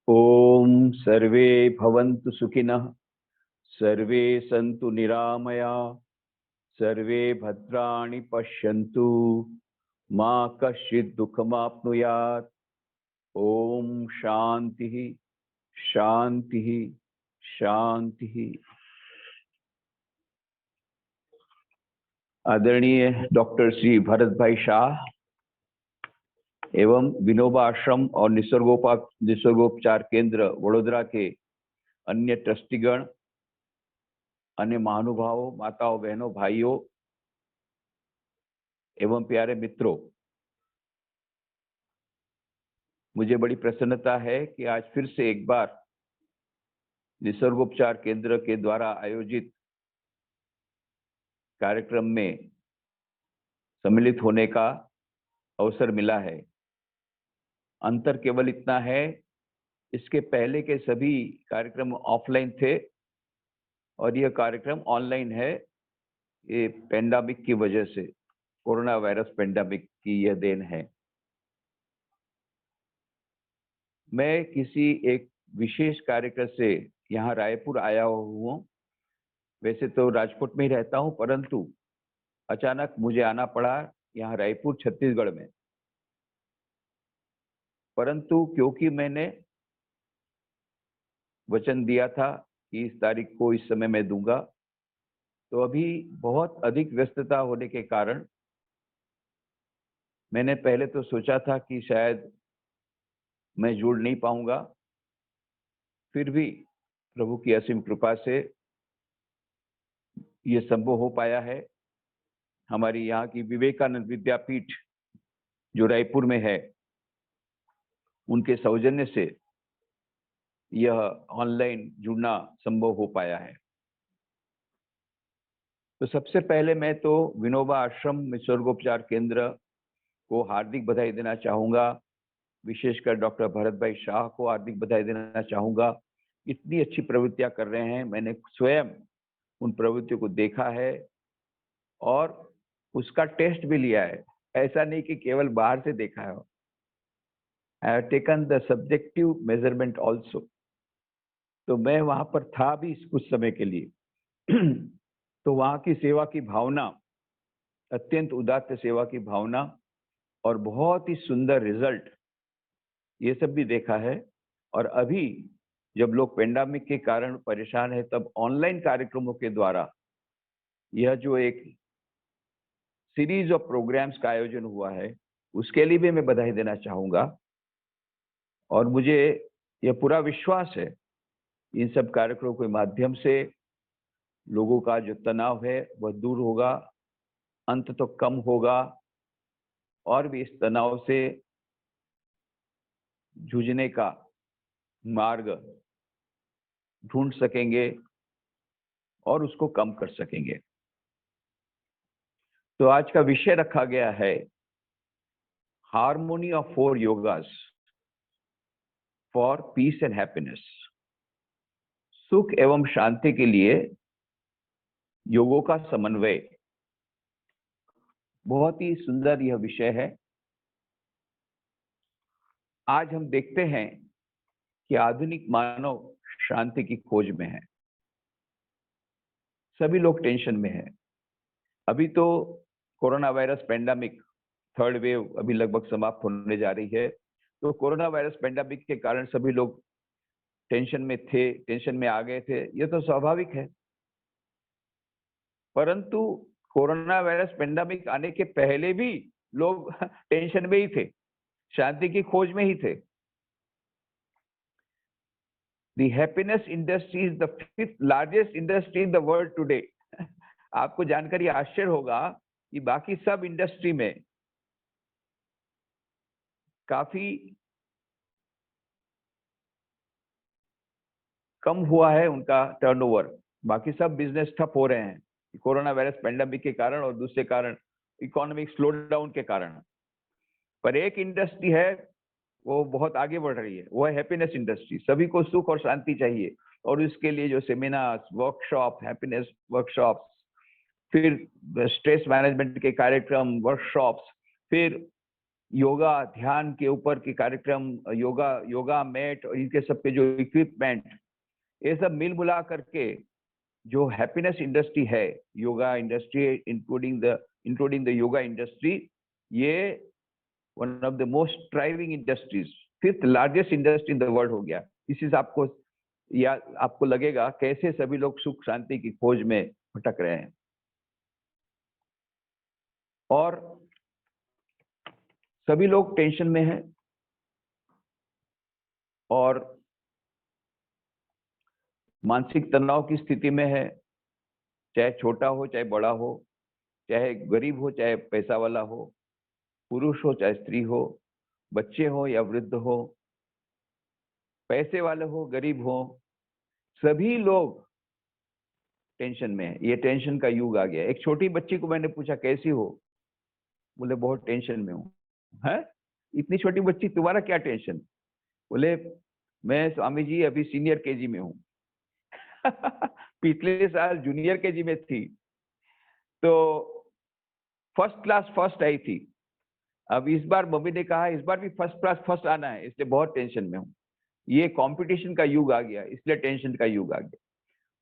ओम सर्वे भवन्तु सुखिनः, सर्वे सन्तु निरामया, सर्वे भद्राणि पश्यन्तु, मा कश्चित् दुःखमाप्नुयात्। ओम शांति शांति शांति। आदरणीय डॉक्टर श्री भरत भाई शाह एवं विनोबा आश्रम और निसर्गोपचार केंद्र वडोदरा के अन्य ट्रस्टीगण, अन्य महानुभावों, माताओं, बहनों, भाइयों एवं प्यारे मित्रों, मुझे बड़ी प्रसन्नता है कि आज फिर से एक बार निसर्गोपचार केंद्र के द्वारा आयोजित कार्यक्रम में सम्मिलित होने का अवसर मिला है। अंतर केवल इतना है, इसके पहले के सभी कार्यक्रम ऑफलाइन थे और यह कार्यक्रम ऑनलाइन है। ये पेंडेमिक की वजह से, कोरोना वायरस पेंडेमिक की यह देन है। मैं किसी एक विशेष कार्यक्रम से यहाँ रायपुर आया हूँ। वैसे तो राजकोट में ही रहता हूँ, परंतु अचानक मुझे आना पड़ा यहाँ रायपुर छत्तीसगढ़ में। परंतु क्योंकि मैंने वचन दिया था कि इस तारीख को इस समय मैं दूंगा, तो अभी बहुत अधिक व्यस्तता होने के कारण मैंने पहले तो सोचा था कि शायद मैं जुड़ नहीं पाऊंगा। फिर भी प्रभु की असीम कृपा से ये संभव हो पाया है। हमारी यहाँ की विवेकानंद विद्यापीठ जो रायपुर में है, उनके सौजन्य से यह ऑनलाइन जुड़ना संभव हो पाया है। तो सबसे पहले मैं तो विनोबा आश्रम निसर्गोपचार केंद्र को हार्दिक बधाई देना चाहूँगा। विशेषकर डॉक्टर भरत भाई शाह को हार्दिक बधाई देना चाहूँगा। इतनी अच्छी प्रवृत्तियां कर रहे हैं, मैंने स्वयं उन प्रवृत्तियों को देखा है और उसका टेस्ट भी लिया है। ऐसा नहीं कि केवल बाहर से देखा है। I have taken the subjective measurement also. तो मैं वहां पर था भी कुछ समय के लिए। तो वहां की सेवा की भावना, अत्यंत उदात्त सेवा की भावना और बहुत ही सुंदर रिजल्ट, ये सब भी देखा है। और अभी जब लोग पेंडेमिक के कारण परेशान है, तब ऑनलाइन कार्यक्रमों के द्वारा यह जो एक सीरीज ऑफ प्रोग्राम्स का आयोजन हुआ है, उसके लिए भी मैं बधाई देना चाहूंगा। और मुझे यह पूरा विश्वास है, इन सब कार्यक्रमों के माध्यम से लोगों का जो तनाव है वह दूर होगा, अंत तो कम होगा, और भी इस तनाव से जूझने का मार्ग ढूंढ सकेंगे और उसको कम कर सकेंगे। तो आज का विषय रखा गया है harmony of 4 yogas for peace and happiness. सुख एवं शांति के लिए योगों का समन्वय। बहुत ही सुंदर यह विषय है। आज हम देखते हैं कि आधुनिक मानव शांति की खोज में है। सभी लोग टेंशन में हैं। अभी तो corona virus pandemic third wave अभी लगभग समाप्त होने जा रही है। तो कोरोना वायरस पेंडेमिक के कारण सभी लोग टेंशन में थे, टेंशन में आ गए थे। यह तो स्वाभाविक है। परंतु कोरोना वायरस पेंडेमिक आने के पहले भी लोग टेंशन में ही थे, शांति की खोज में ही थे। The happiness industry is the 5th largest industry in the world today. आपको जानकर ये आश्चर्य होगा कि बाकी सब इंडस्ट्री में काफी कम हुआ है उनका टर्नओवर। बाकी सब बिजनेस ठप हो रहे हैं कोरोना वायरस पेंडेमिक के कारण और दूसरे कारण इकोनॉमिक स्लो डाउन के कारण। पर एक इंडस्ट्री है वो बहुत आगे बढ़ रही है, वो है हैप्पीनेस इंडस्ट्री। सभी को सुख और शांति चाहिए, और इसके लिए जो सेमिनार्स, वर्कशॉप, हैप्पीनेस वर्कशॉप्स, फिर स्ट्रेस मैनेजमेंट के कार्यक्रम, वर्कशॉप्स, फिर योगा ध्यान के ऊपर के कार्यक्रम, योगा मैट और इनके सबके जो इक्विपमेंट, ये सब मिल मिला करके जो हैप्पीनेस इंडस्ट्री है, yoga industry including the yoga industry, ये one of the most thriving industries, 5th largest industry in the world हो गया। इसी से आपको लगेगा कैसे सभी लोग सुख शांति की खोज में भटक रहे हैं। और सभी लोग टेंशन में हैं और मानसिक तनाव की स्थिति में है, चाहे छोटा हो चाहे बड़ा हो, चाहे गरीब हो चाहे पैसा वाला हो, पुरुष हो चाहे स्त्री हो, बच्चे हो या वृद्ध हो, पैसे वाले हो गरीब हो, सभी लोग टेंशन में है। ये टेंशन का युग आ गया। एक छोटी बच्ची को मैंने पूछा कैसी हो, बोले बहुत टेंशन में हूँ। है, इतनी छोटी बच्ची, तुम्हारा क्या टेंशन? बोले मैं स्वामी जी अभी सीनियर केजी में हूँ। पिछले साल जूनियर केजी में थी, तो फर्स्ट क्लास फर्स्ट आई थी। अब इस बार मम्मी ने कहा इस बार भी फर्स्ट क्लास फर्स्ट आना है, इसलिए बहुत टेंशन में हूँ। ये कंपटीशन का युग आ गया, इसलिए टेंशन का युग आ गया।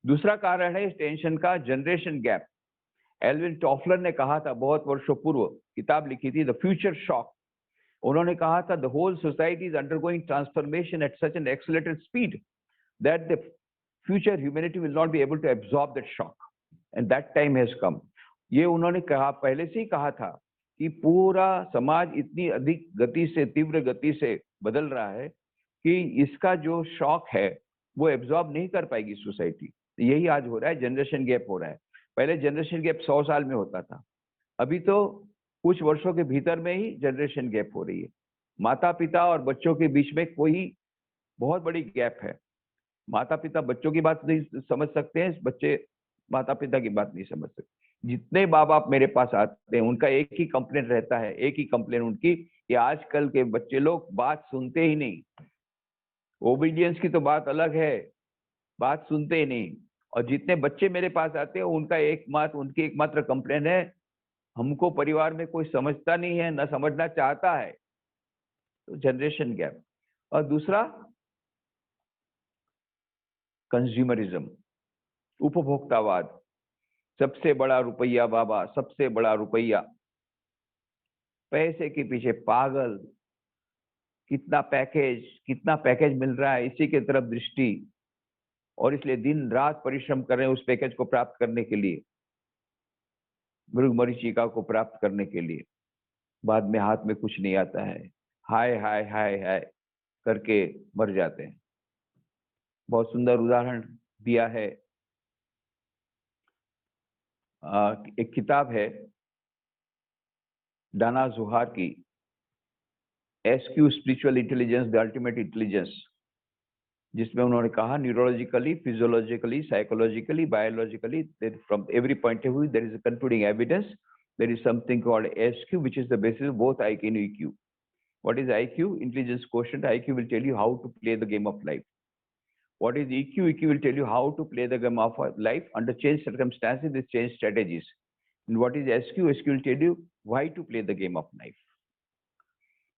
दूसरा कारण है इस टेंशन का जनरेशन गैप। एल्विन टॉफलर ने कहा था बहुत वर्षों पूर्व, किताब लिखी थी द फ्यूचर शॉक। उन्होंने कहा था the whole society is undergoing transformation at such an accelerated speed that the future humanity will not be able to absorb that shock and that time has come. ये उन्होंने कहा, पहले से ही कहा था कि पूरा समाज इतनी अधिक गति से, तीव्र गति से बदल रहा है कि इसका जो शॉक है वो एब्जॉर्ब नहीं कर पाएगी सोसाइटी। यही आज हो रहा है, जनरेशन गैप हो रहा है। पहले जनरेशन गैप 100 साल में होता था, अभी तो कुछ वर्षों के भीतर में ही जनरेशन गैप हो रही है। माता पिता और बच्चों के बीच में कोई बहुत बड़ी गैप है। माता पिता बच्चों की बात नहीं समझ सकते हैं, बच्चे माता पिता की बात नहीं समझ सकते। जितने माँ बाप मेरे पास आते हैं उनका एक ही कंप्लेंट रहता है, एक ही कंप्लेंट उनकी कि आजकल के बच्चे लोग बात सुनते ही नहीं। ओबीडियंस की तो बात अलग है, बात सुनते ही नहीं। और जितने बच्चे मेरे पास आते हैं उनकी एकमात्र कंप्लेंट है, हमको परिवार में कोई समझता नहीं है, ना समझना चाहता है। तो जनरेशन गैप। और दूसरा कंज्यूमरिज्म, उपभोक्तावाद। सबसे बड़ा रुपया बाबा, सबसे बड़ा रुपया, पैसे के पीछे पागल। कितना पैकेज मिल रहा है, इसी की तरफ दृष्टि, और इसलिए दिन रात परिश्रम कर रहे हैं उस पैकेज को प्राप्त करने के लिए, मृग मरीचिका को प्राप्त करने के लिए। बाद में हाथ में कुछ नहीं आता है, हाय हाय हाय हाय करके मर जाते हैं। बहुत सुंदर उदाहरण दिया है। एक किताब है डाना जोहार की, SQ spiritual intelligence the ultimate intelligence, जिसमें उन्होंने कहा neurologically, physiologically, psychologically, biologically, from every point of view there is a concluding evidence, there is something called SQ which is the basis of both IQ and EQ. What is IQ? Intelligence quotient. IQ will tell you how to play the game of life. What is EQ? EQ will tell you how to play the game of life under changed circumstances with changed strategies. And what is SQ? SQ will tell you why to play the game of life.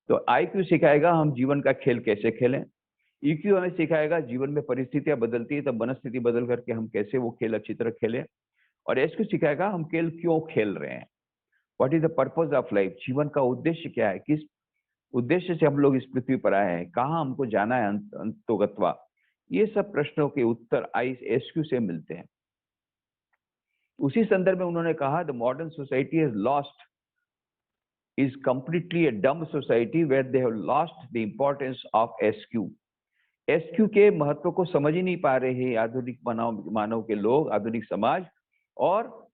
तो IQ सिखाएगा हम जीवन का खेल कैसे खेलें, EQ हमें सिखाएगा जीवन में परिस्थितियां बदलती है तब मनस्थिति बदल करके हम कैसे वो खेल अच्छी तरह खेलें, और SQ सिखाएगा हम खेल क्यों खेल रहे हैं। What is the purpose of life, जीवन का उद्देश्य क्या है, किस उद्देश्य से हम लोग इस पृथ्वी पर आए हैं, कहाँ हमको जाना है अंतोगत्वा। ये सब प्रश्नों के उत्तर SQ से मिलते हैं। उसी संदर्भ में उन्होंने कहा the modern society has lost, is completely a dumb society where they have lost the importance of SQ। SQ के महत्व को समझ ही नहीं पा रहे हैं आधुनिक मानव के लोग, आधुनिक समाज, और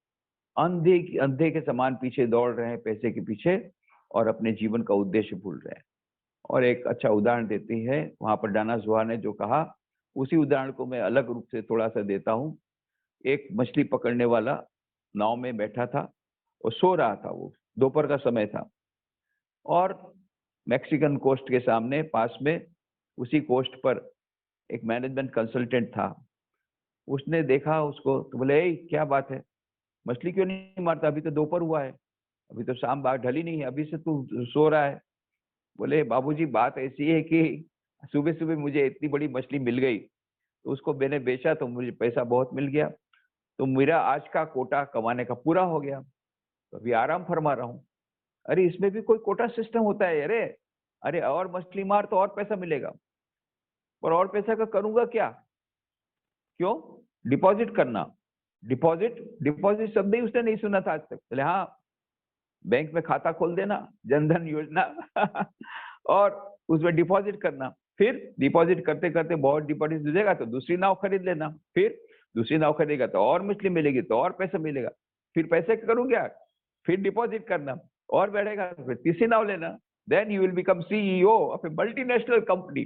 अंधे के समान पीछे दौड़ रहे हैं पैसे के पीछे और अपने जीवन का उद्देश्य भूल रहे हैं। और एक अच्छा उदाहरण देती है वहां पर डाना जोहार ने जो कहा, उसी उदाहरण को मैं अलग रूप से थोड़ा सा देता हूँ। एक मछली पकड़ने वाला नाव में बैठा था और सो रहा था, वो दोपहर का समय था, और मैक्सिकन कोस्ट के सामने पास में उसी कोस्ट पर एक मैनेजमेंट कंसल्टेंट था। उसने देखा उसको तो बोले क्या बात है, मछली क्यों नहीं मारता, अभी तो दोपहर हुआ है, अभी तो शाम बाग ढली नहीं है, अभी से तू सो रहा है। बोले बाबूजी बात ऐसी है कि सुबह सुबह मुझे इतनी बड़ी मछली मिल गई, तो उसको मैंने बेचा तो मुझे पैसा बहुत मिल गया, तो मेरा आज का कोटा कमाने का पूरा हो गया, तो अभी आराम फरमा रहा हूँ। अरे इसमें भी कोई कोटा सिस्टम होता है? अरे अरे और मछली मार तो और पैसा मिलेगा, पर और पैसा का करूंगा क्या? क्यों? डिपॉजिट करना। डिपॉजिट डिपॉजिट शब्द ही उसने नहीं सुना था आज तक। बोले हाँ, बैंक में खाता खोल देना, जनधन योजना और उसमें डिपॉजिट करना। फिर डिपॉजिट करते करते बहुत डिपॉजिट दीजिएगा तो दूसरी नाव खरीद लेना। फिर दूसरी नाव खरीदेगा तो और मछली मिलेगी तो और पैसा मिलेगा। फिर पैसे करूँ क्या? फिर डिपॉजिट करना और बढ़ेगा तो फिर तीसरी नाव लेना। Then you will become CEO of a multinational company.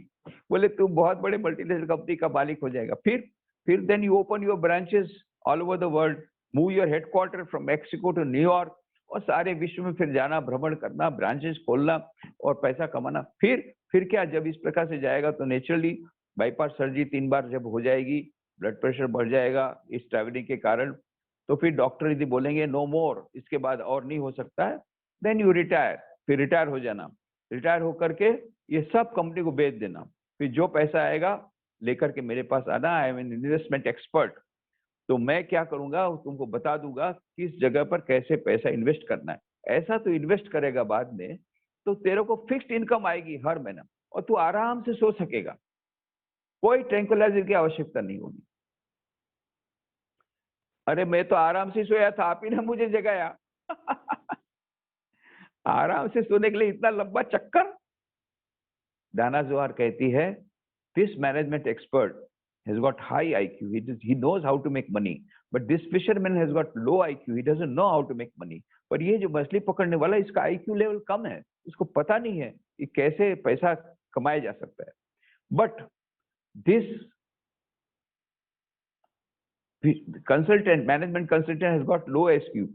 बोले तू बहुत बड़े मल्टीनेशनल कंपनी का मालिक हो जाएगा। फिर then you open your branches all over the world, move your headquarter from Mexico to New York, और सारे विश्व में फिर जाना, भ्रमण करना, ब्रांचेस खोलना और पैसा कमाना। फिर क्या, जब इस प्रकार से जाएगा तो नेचुरली बाईपास सर्जरी 3 बार जब हो जाएगी, ब्लड प्रेशर बढ़ जाएगा इस ट्रैवलिंग के कारण, तो फिर डॉक्टर यदि बोलेंगे नो मोर, इसके बाद और नहीं हो सकता है, देन यू रिटायर। फिर रिटायर हो जाना। रिटायर होकर के ये सब कंपनी को बेच देना। फिर जो पैसा आएगा लेकर के मेरे पास आना। I am an investment expert, तो मैं क्या करूंगा तुमको बता दूंगा किस जगह पर कैसे पैसा इन्वेस्ट करना है। ऐसा तो इन्वेस्ट करेगा बाद में तो तेरे को फिक्स्ड इनकम आएगी हर महीना, और तू आराम से सो सकेगा, कोई ट्रैंक्विलाइजर की आवश्यकता नहीं होगी। अरे मैं तो आराम से सोया था, आप ही ने मुझे जगाया। आराम से सोने के लिए इतना लंबा चक्कर। दाना जोहर कहती है this management expert has got high IQ. He knows how to make money. But this fisherman has got low IQ. He doesn't know how to make money. पर ये जो मछली पकड़ने वाला इसका IQ लेवल कम है, उसको पता नहीं है कि कैसे पैसा कमाया जा सकता है। But this consultant, management consultant has got low IQ.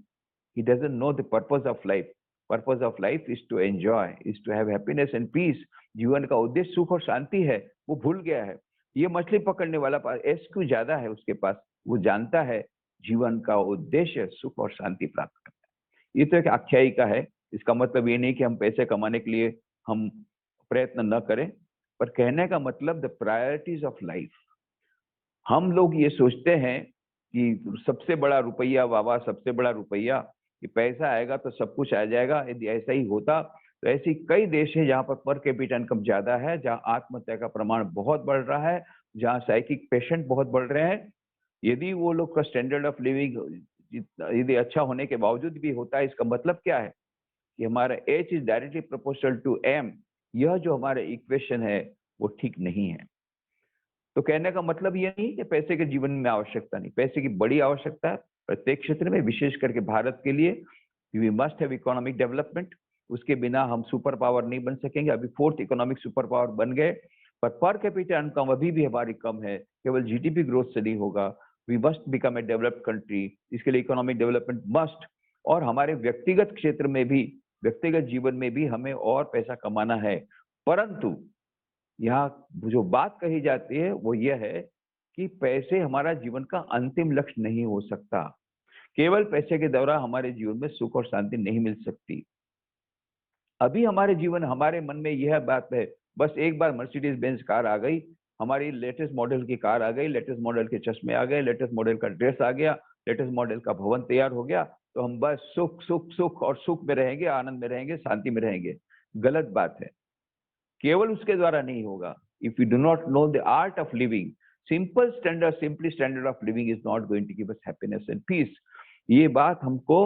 He doesn't know the purpose of life. Purpose of life is to enjoy, is to have happiness and peace. जीवन का उद्देश्य सुख और शांति है, वो भूल गया है। ये मछली पकड़ने वाला पास एसक्यू ज्यादा है उसके पास, वो जानता है जीवन का उद्देश्य सुख और शांति प्राप्त करना है। ये तो एक आख्यायिका है। इसका मतलब ये नहीं कि हम पैसे कमाने के लिए हम प्रयत्न न करें, पर कहने का मतलब द प्रायोरिटीज ऑफ लाइफ। हम लोग ये सोचते हैं कि सबसे बड़ा रुपया, वाह सबसे बड़ा रुपया, कि पैसा आएगा तो सब कुछ आ जाएगा। यदि ऐसा ही होता तो ऐसी कई देश हैं जहां पर कैपिटा इनकम ज्यादा है, जहां आत्महत्या का प्रमाण बहुत बढ़ रहा है, जहां साइकिक पेशेंट बहुत बढ़ रहे हैं। यदि वो लोग का स्टैंडर्ड ऑफ लिविंग यदि अच्छा होने के बावजूद भी होता है, इसका मतलब क्या है कि हमारा H is directly proportional to M. यह जो हमारा इक्वेशन है वो ठीक नहीं है। तो कहने का मतलब ये नहीं कि पैसे के जीवन में आवश्यकता नहीं, पैसे की बड़ी आवश्यकता है प्रत्येक क्षेत्र में, विशेष करके भारत के लिए। We must have economic development. उसके बिना हम सुपर पावर नहीं बन सकेंगे। अभी 4th इकोनॉमिक सुपर पावर बन गए, पर कैपिटा इनकम अभी भी हमारी कम है, केवल जीडीपी ग्रोथ से नहीं होगा। We must become a developed country. इसके लिए इकोनॉमिक डेवलपमेंट मस्ट। और हमारे व्यक्तिगत क्षेत्र में भी, व्यक्तिगत जीवन में भी हमें और पैसा कमाना है। परंतु यहाँ जो बात कही जाती है वो यह है कि पैसे हमारा जीवन का अंतिम लक्ष्य नहीं हो सकता। केवल पैसे के द्वारा हमारे जीवन में सुख और शांति नहीं मिल सकती। अभी हमारे जीवन, हमारे मन में यह बात है, बस एक बार मर्सिडीज बेंज कार आ गई, हमारी लेटेस्ट मॉडल की कार आ गई, लेटेस्ट मॉडल के चश्मे आ गए, लेटेस्ट मॉडल का ड्रेस आ गया, लेटेस्ट मॉडल का भवन तैयार हो गया, तो हम बस सुख सुख सुख और सुख में रहेंगे, आनंद में रहेंगे, शांति में रहेंगे। गलत बात है। केवल उसके द्वारा नहीं होगा। If you do not know the art of living, simply standard of living is not going to give us happiness and peace. ये बात हमको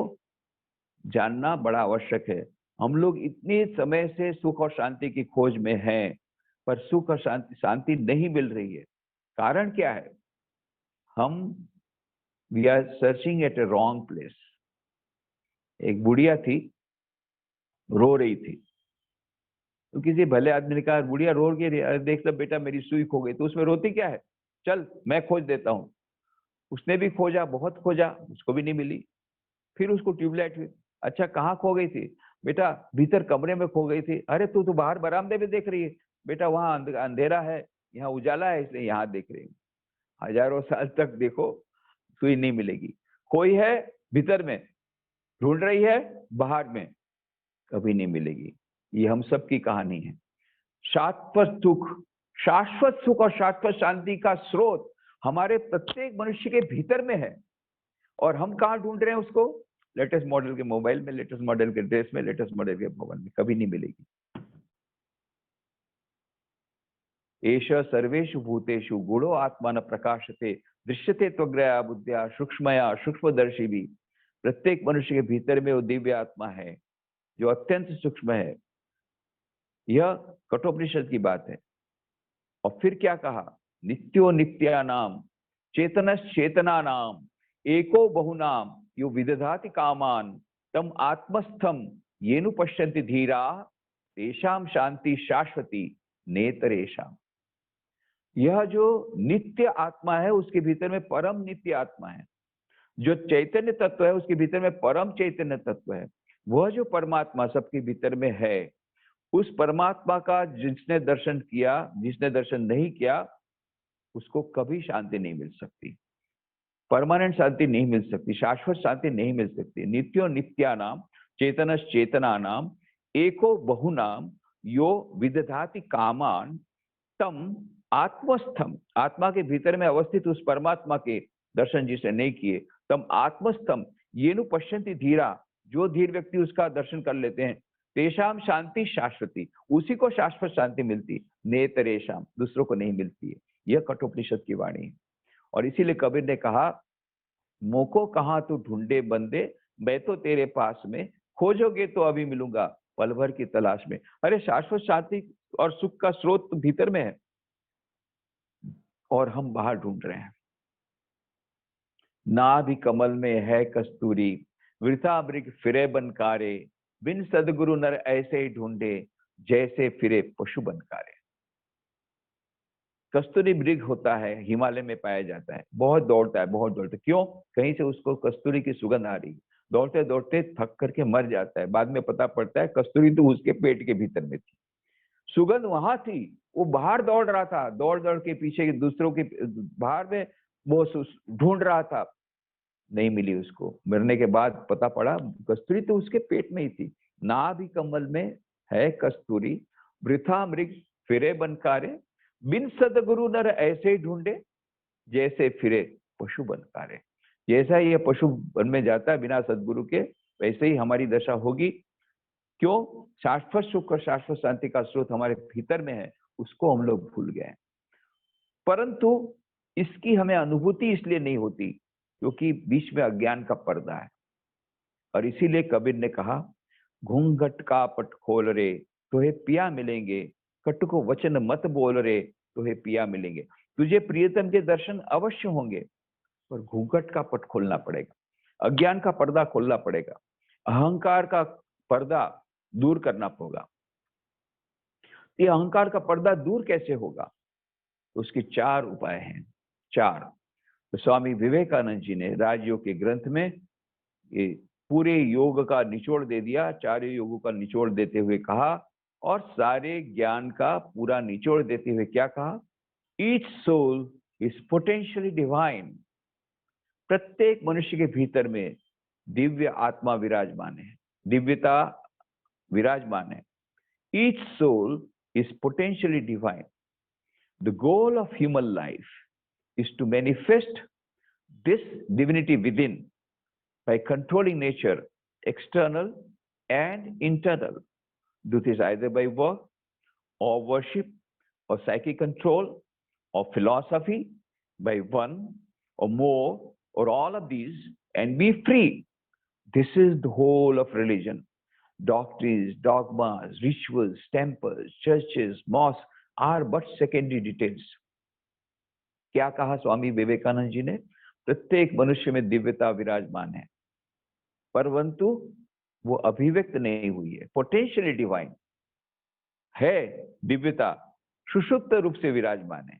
जानना बड़ा आवश्यक है। हम लोग इतने समय से सुख और शांति की खोज में हैं, पर सुख और शांति नहीं मिल रही है। कारण क्या है? हम we are searching at a wrong place. एक बुढ़िया थी, रो रही थी, तो किसी भले आदमी ने कहा बुढ़िया रो के देख लो बेटा मेरी सुई खो गई, तो उसमें रोती क्या है, चल मैं खोज देता हूँ। उसने भी खोजा, बहुत खोजा, उसको भी नहीं मिली। फिर उसको ट्यूबलाइट हुई। अच्छा कहाँ खो गई थी? बेटा भीतर कमरे में खो गई थी। अरे तू तो बाहर बरामदे में देख रही है। बेटा वहां अंधेरा है, यहाँ उजाला है, इसलिए यहाँ देख रही हूँ। हजारों साल तक देखो, सुई नहीं मिलेगी। कोई है भीतर में, ढूंढ रही है बाहर में, कभी नहीं मिलेगी। ये हम सब की कहानी है। शाश्वत सुख और शाश्वत शांति का स्रोत हमारे प्रत्येक मनुष्य के भीतर में है। और हम कहाँ ढूंढ रहे हैं उसको? लेटेस्ट मॉडल के मोबाइल में, लेटेस्ट मॉडल के ड्रेस में, लेटेस्ट मॉडल के भवन में। कभी नहीं मिलेगी। एष सर्वेषु भूतेषु गुणो आत्मा न प्रकाशते दृश्यते त्वग्रया बुद्धिया सूक्ष्मया सूक्ष्मदर्शी भी। प्रत्येक मनुष्य के भीतर में वो दिव्य आत्मा है जो अत्यंत सूक्ष्म है। यह कठोपनिषद की बात है। और फिर क्या कहा? नित्यो नित्यानाम चेतनश्चेतना नाम एको बहुनाम यो विदधाति कामान तम आत्मस्थम येनु पश्यन्ति धीरा तेषाम शांति शाश्वती नेतरेषाम। यह जो नित्य आत्मा है उसके भीतर में परम नित्य आत्मा है। जो चैतन्य तत्व है उसके भीतर में परम चैतन्य तत्व है। वह जो परमात्मा सबके भीतर में है, उस परमात्मा का जिसने दर्शन किया, जिसने दर्शन नहीं किया, उसको कभी शांति नहीं मिल सकती, परमानेंट शांति नहीं मिल सकती, शाश्वत शांति नहीं मिल सकती। नित्यो नित्यानाम चेतनश्चेतना नाम एको बहुनाम यो विदधाति कामान तम आत्मस्थम। आत्मा के भीतर में अवस्थित उस परमात्मा के दर्शन जिसने नहीं किए, तम आत्मस्थम येनु पश्यन्ति धीरा। जो धीर व्यक्ति उसका दर्शन कर लेते हैं, तेषाम शांति शाश्वती, उसी को शाश्वत शांति मिलती, नेतरेषाम, दूसरों को नहीं मिलती है। यह कठोपनिषद की वाणी है। और इसीलिए कबीर ने कहा, मोको कहाँ तू ढूंढे बंदे, मैं तो तेरे पास में, खोजोगे तो अभी मिलूंगा पल भर की तलाश में। अरे शाश्वत शांति और सुख का स्रोत तो भीतर में है और हम बाहर ढूंढ रहे हैं। नाभि कमल में है कस्तूरी, वृथा मृग फिरे बनकारे, बिन सदगुरु नर ऐसे ही ढूंढे, जैसे फिरे पशु बनकारे। कस्तूरी मृग होता है, हिमालय में पाया जाता है, बहुत दौड़ता है, बहुत दौड़ता है। क्यों? कहीं से उसको कस्तूरी की सुगंध आ रही, दौड़ते दौड़ते थक करके मर जाता है। बाद में पता पड़ता है कस्तूरी तो उसके पेट के भीतर में थी, सुगंध वहां थी, वो बाहर दौड़ रहा था, दौड़ दौड़ के पीछे दूसरों के बाहर में वो ढूंढ रहा था, नहीं मिली उसको। मरने के बाद पता पड़ा कस्तूरी तो उसके पेट में ही थी। नाभि कमल में है कस्तूरी, वृथा मृग फिरे बनकारे, बिन सदगुरु नर ऐसे ही ढूंढे, जैसे फिरे पशु बनकारे। जैसा ये पशु वन में जाता है बिना सदगुरु के, वैसे ही हमारी दशा होगी। क्यों? शाश्वत सुख और शाश्वत शांति का स्रोत हमारे भीतर में है, उसको हम लोग भूल गए। परंतु इसकी हमें अनुभूति इसलिए नहीं होती क्योंकि बीच में अज्ञान का पर्दा है। और इसीलिए कबीर ने कहा, घूंघट का पट खोल रे तुहे पिया मिलेंगे, कट को वचन मत बोल रे तुहे पिया मिलेंगे। तुझे प्रियतम के दर्शन अवश्य होंगे, पर घूंघट का पट खोलना पड़ेगा, अज्ञान का पर्दा खोलना पड़ेगा, अहंकार का पर्दा दूर करना होगा। ये अहंकार का पर्दा दूर कैसे होगा? उसके 4 उपाय हैं। 4 तो स्वामी विवेकानंद जी ने राजयोग के ग्रंथ में ये पूरे योग का निचोड़ दे दिया, 4 योगों का निचोड़ देते हुए कहा, और सारे ज्ञान का पूरा निचोड़ देते हुए क्या कहा? Each soul is potentially divine. प्रत्येक मनुष्य के भीतर में दिव्य आत्मा विराजमान है, दिव्यता विराजमान है। Each soul is potentially divine. The goal of human life is to manifest this divinity within by controlling nature, external and internal. Do this either by work or worship or psychic control or philosophy, by one or more or all of these, and be free. This is the whole of religion. Doctrines, dogmas, rituals, temples, churches, mosques are but secondary details. क्या कहा स्वामी विवेकानंद जी ने? प्रत्येक मनुष्य में दिव्यता विराजमान है, परंतु वो अभिव्यक्त नहीं हुई है। पोटेंशियली डिवाइन है दिव्यता, सुषुप्त रूप से विराजमान है,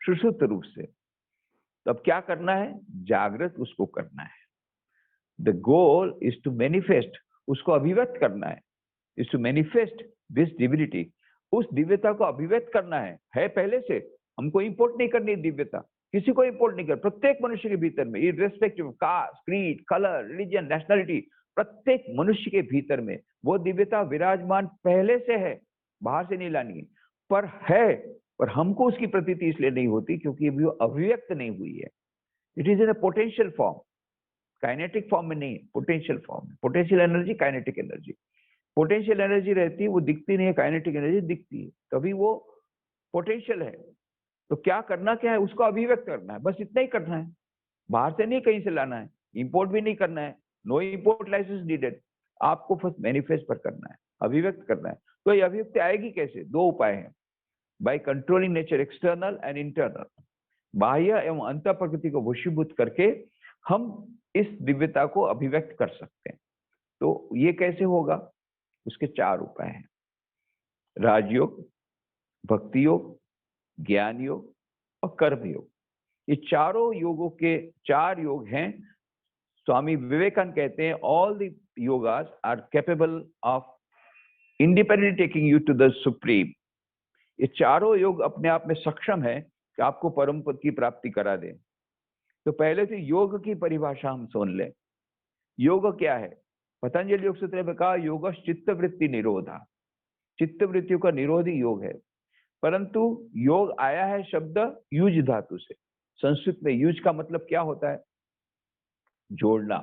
सुषुप्त रूप से। तो अब क्या करना है? जागृत उसको करना है। The goal is to manifest, उसको अभिव्यक्त करना है, is to manifest this divinity. उस दिव्यता को अभिव्यक्त करना है पहले से। हमको इंपोर्ट नहीं करनी दिव्यता, किसी को इंपोर्ट नहीं कर। प्रत्येक मनुष्य के भीतर में, irrespective of caste, creed, colour, religion, nationality, प्रत्येक मनुष्य के भीतर में वो दिव्यता विराजमान पहले से है, बाहर से नहीं लानी है, पर है, पर हमको उसकी प्रतीति इसलिए नहीं होती क्योंकि अभी वो अभिव्यक्त नहीं हुई है। It is in a potential form, kinetic form में नहीं, पोटेंशियल फॉर्म में। Potential energy, kinetic energy. Potential energy रहती है, वो दिखती नहीं है, काइनेटिक एनर्जी दिखती है, तभी वो पोटेंशियल है। तो क्या करना क्या है, उसको अभिव्यक्त करना है, बस इतना ही करना है। बाहर से नहीं कहीं से लाना है, इंपोर्ट भी नहीं करना है, नो इंपोर्ट लाइसेंस नीडेड। आपको बस मैनिफेस्ट पर करना है, अभिव्यक्त करना है। तो ये अभिव्यक्ति आएगी कैसे? दो उपाय हैं, by controlling nature external and internal. बाह्य एवं अंतर प्रकृति को वशीभूत करके हम इस दिव्यता को अभिव्यक्त कर सकते हैं। तो ये कैसे होगा? उसके 4 उपाय हैं, राजयोग, भक्ति योग, ज्ञान योग और कर्म योग। ये चारों योगों के 4 योग हैं। स्वामी विवेकानंद कहते हैं all the yogas are capable of independently taking you to the supreme. ये चारों योग अपने आप में सक्षम है कि आपको परम पद की प्राप्ति करा दे। तो पहले से योग की परिभाषा हम सुन लें। योग क्या है? पतंजलि योग सूत्र में कहा योग चित्त वृत्ति निरोधा, चित्त वृत्तियों का निरोध ही योग है। परंतु योग आया है शब्द युज धातु से। संस्कृत में युज का मतलब क्या होता है? जोड़ना।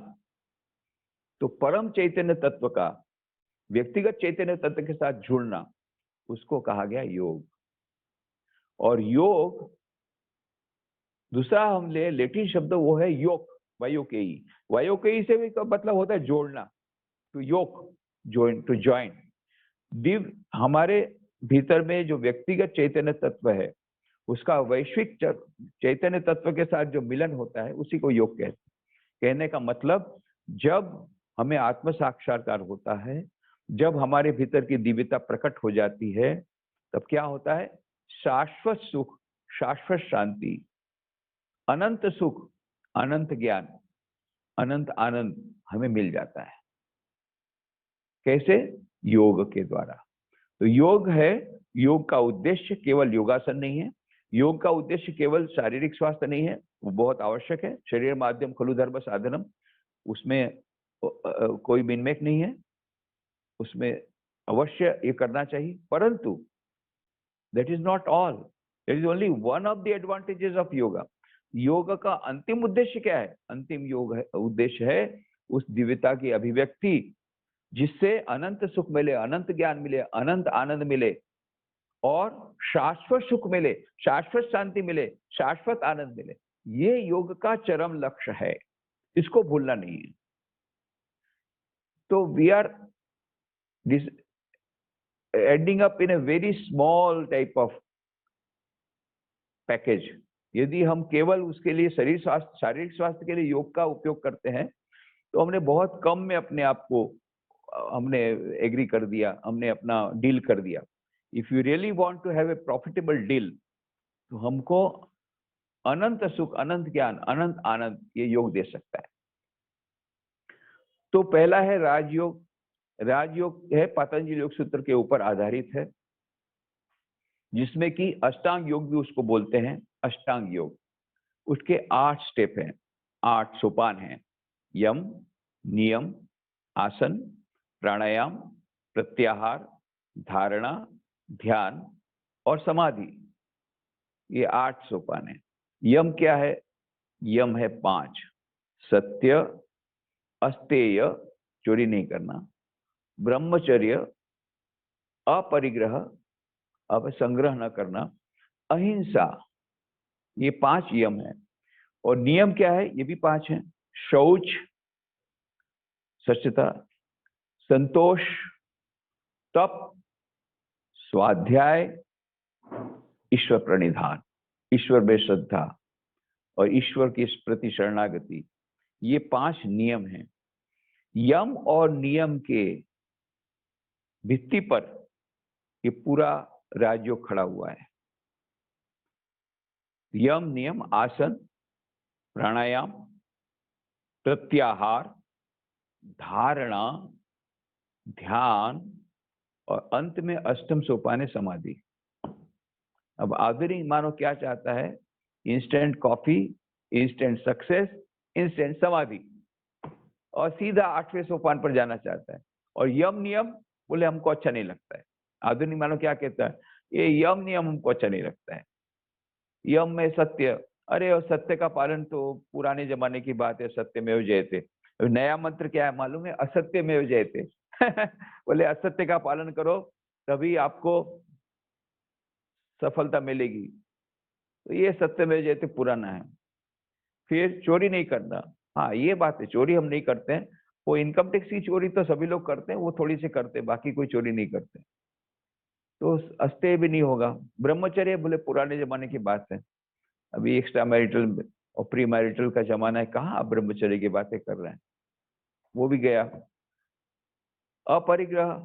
तो परम चैतन्य तत्व का व्यक्तिगत चैतन्य तत्व के साथ जुड़ना, उसको कहा गया योग। और योग दूसरा हम ले लेटिन शब्द, वो है योग, वायोकेई। वायोकेई से भी तो मतलब होता है जोड़ना, टू योग, जॉइन, टू जॉइन। दिव्य हमारे भीतर में जो व्यक्तिगत चैतन्य तत्व है, उसका वैश्विक चैतन्य तत्व के साथ जो मिलन होता है, उसी को योग कहते हैं। कहने का मतलब, जब हमें आत्म साक्षात्कार होता है, जब हमारे भीतर की दिव्यता प्रकट हो जाती है, तब क्या होता है? शाश्वत सुख, शाश्वत शांति, अनंत सुख, अनंत ज्ञान, अनंत आनंद हमें मिल जाता है। कैसे? योग के द्वारा। तो योग है, योग का उद्देश्य केवल योगासन नहीं है, योग का उद्देश्य केवल शारीरिक स्वास्थ्य नहीं है, वो बहुत आवश्यक है। शरीर माध्यम खलु धर्म साधनम, उसमें कोई मिनमेक नहीं है, उसमें अवश्य ये करना चाहिए। परंतु that is not all, that is only one of the advantages of yoga. योग का अंतिम उद्देश्य क्या है? अंतिम योग है, उद्देश्य है उस दिव्यता की अभिव्यक्ति, जिससे अनंत सुख मिले, अनंत ज्ञान मिले, अनंत आनंद मिले और शाश्वत सुख मिले, शाश्वत शांति मिले, शाश्वत आनंद मिले। ये योग का चरम लक्ष्य है, इसको भूलना नहीं है। तो we are this ending up in a very small type of package. यदि हम केवल उसके लिए शरीर स्वास्थ्य, शारीरिक स्वास्थ्य के लिए योग का उपयोग करते हैं, तो हमने बहुत कम में अपने आप को हमने एग्री कर दिया, हमने अपना डील कर दिया। If you really want to have a profitable deal, तो हमको अनंत सुख, अनंत ज्ञान, अनंत आनंद ये योग दे सकता है। तो पहला है राजयोग। राजयोग है पतंजलि योग सूत्र के ऊपर आधारित है, जिसमें कि अष्टांग योग भी उसको बोलते हैं। अष्टांग योग, उसके 8 स्टेप हैं, 8 सोपान हैं। यम, नियम, आसन, प्राणायाम, प्रत्याहार, धारणा, ध्यान और समाधि, ये 8 सोपान है। यम क्या है? यम है 5, सत्य, अस्तेय, चोरी नहीं करना, ब्रह्मचर्य, अपरिग्रह, अब संग्रह न करना, अहिंसा, ये 5 यम है। और नियम क्या है? ये भी 5 हैं। शौच, स्वच्छता, संतोष, तप, स्वाध्याय, ईश्वर प्रणिधान, ईश्वर में श्रद्धा और ईश्वर की प्रति शरणागति, ये 5 नियम हैं। यम और नियम के भित्ति पर ये पूरा राजयोग खड़ा हुआ है। यम, नियम, आसन, प्राणायाम, प्रत्याहार, धारणा, ध्यान और अंत में अष्टम सोपान है समाधि। अब आदमी मानो क्या चाहता है? Instant coffee, instant success, instant समाधि। और सीधा 8वें सोपान पर जाना चाहता है। और यम नियम बोले हमको अच्छा नहीं लगता है। आधुनिक मानव क्या कहता है, ये यम नियम हमको अच्छा नहीं लगता है। यम में सत्य, अरे और सत्य का पालन तो पुराने जमाने की बात है, सत्यमेव जयते। नया मंत्र क्या है मालूम है, असत्यमेव जयते। बोले असत्य का पालन करो तभी आपको सफलता मिलेगी। तो ये सत्यमेव जयते पुराना है। फिर चोरी नहीं करना, हाँ ये बात है, चोरी हम नहीं करते हैं। वो इनकम टैक्स की चोरी तो सभी लोग करते हैं, वो थोड़ी सी करते हैं, बाकी कोई चोरी नहीं करते। तो अस्तेय भी नहीं होगा। ब्रह्मचर्य बोले पुराने जमाने की बात है, अभी एक्स्ट्रा मैरिटल और प्री मैरिटल का जमाना है, कहाँ आप ब्रह्मचर्य की बातें कर रहे हैं, वो भी गया। अपरिग्रह,